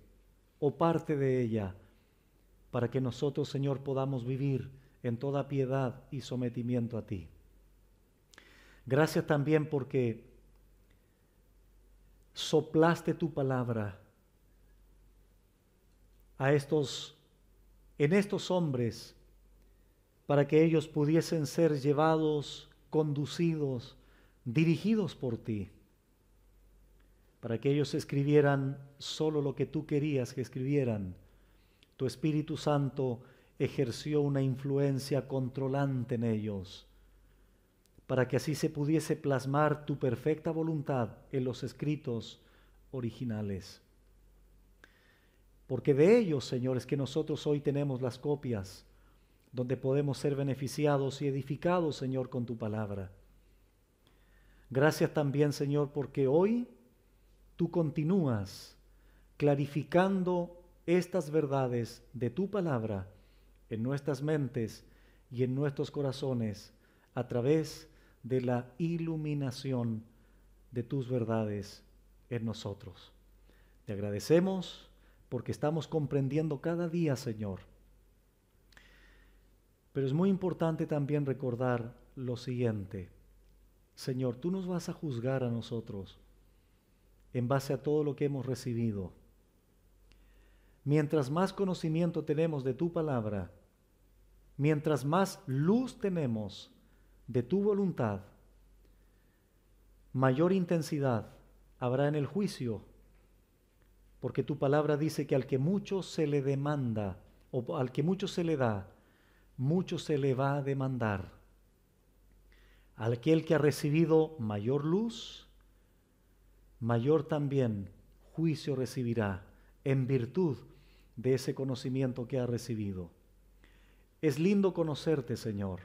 o parte de ella, para que nosotros, Señor, podamos vivir en toda piedad y sometimiento a ti. Gracias también porque soplaste tu palabra en estos hombres para que ellos pudiesen ser llevados, conducidos, dirigidos por ti, para que ellos escribieran solo lo que tú querías que escribieran. Tu Espíritu Santo ejerció una influencia controlante en ellos, para que así se pudiese plasmar tu perfecta voluntad en los escritos originales. Porque de ellos, Señor, es que nosotros hoy tenemos las copias, donde podemos ser beneficiados y edificados, Señor, con tu palabra. Gracias también, Señor, porque hoy tú continúas clarificando estas verdades de tu palabra en nuestras mentes y en nuestros corazones a través de la iluminación de tus verdades en nosotros. Te agradecemos porque estamos comprendiendo cada día, Señor. Pero es muy importante también recordar lo siguiente. Señor, tú nos vas a juzgar a nosotros en base a todo lo que hemos recibido. Mientras más conocimiento tenemos de tu palabra, mientras más luz tenemos de tu voluntad, mayor intensidad habrá en el juicio, porque tu palabra dice que al que mucho se le demanda, o al que mucho se le da, mucho se le va a demandar. Al aquel que ha recibido mayor luz, mayor también juicio recibirá en virtud de ese conocimiento que ha recibido. Es lindo conocerte, Señor.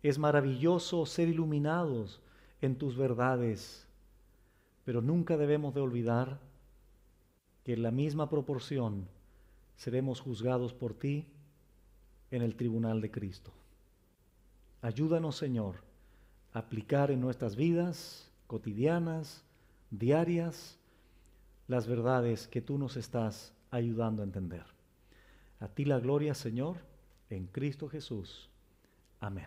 Es maravilloso ser iluminados en tus verdades, pero nunca debemos de olvidar que en la misma proporción seremos juzgados por ti en el tribunal de Cristo. Ayúdanos, Señor, a aplicar en nuestras vidas cotidianas, diarias, las verdades que tú nos estás ayudando a entender. A ti la gloria, Señor, en Cristo Jesús. Amén.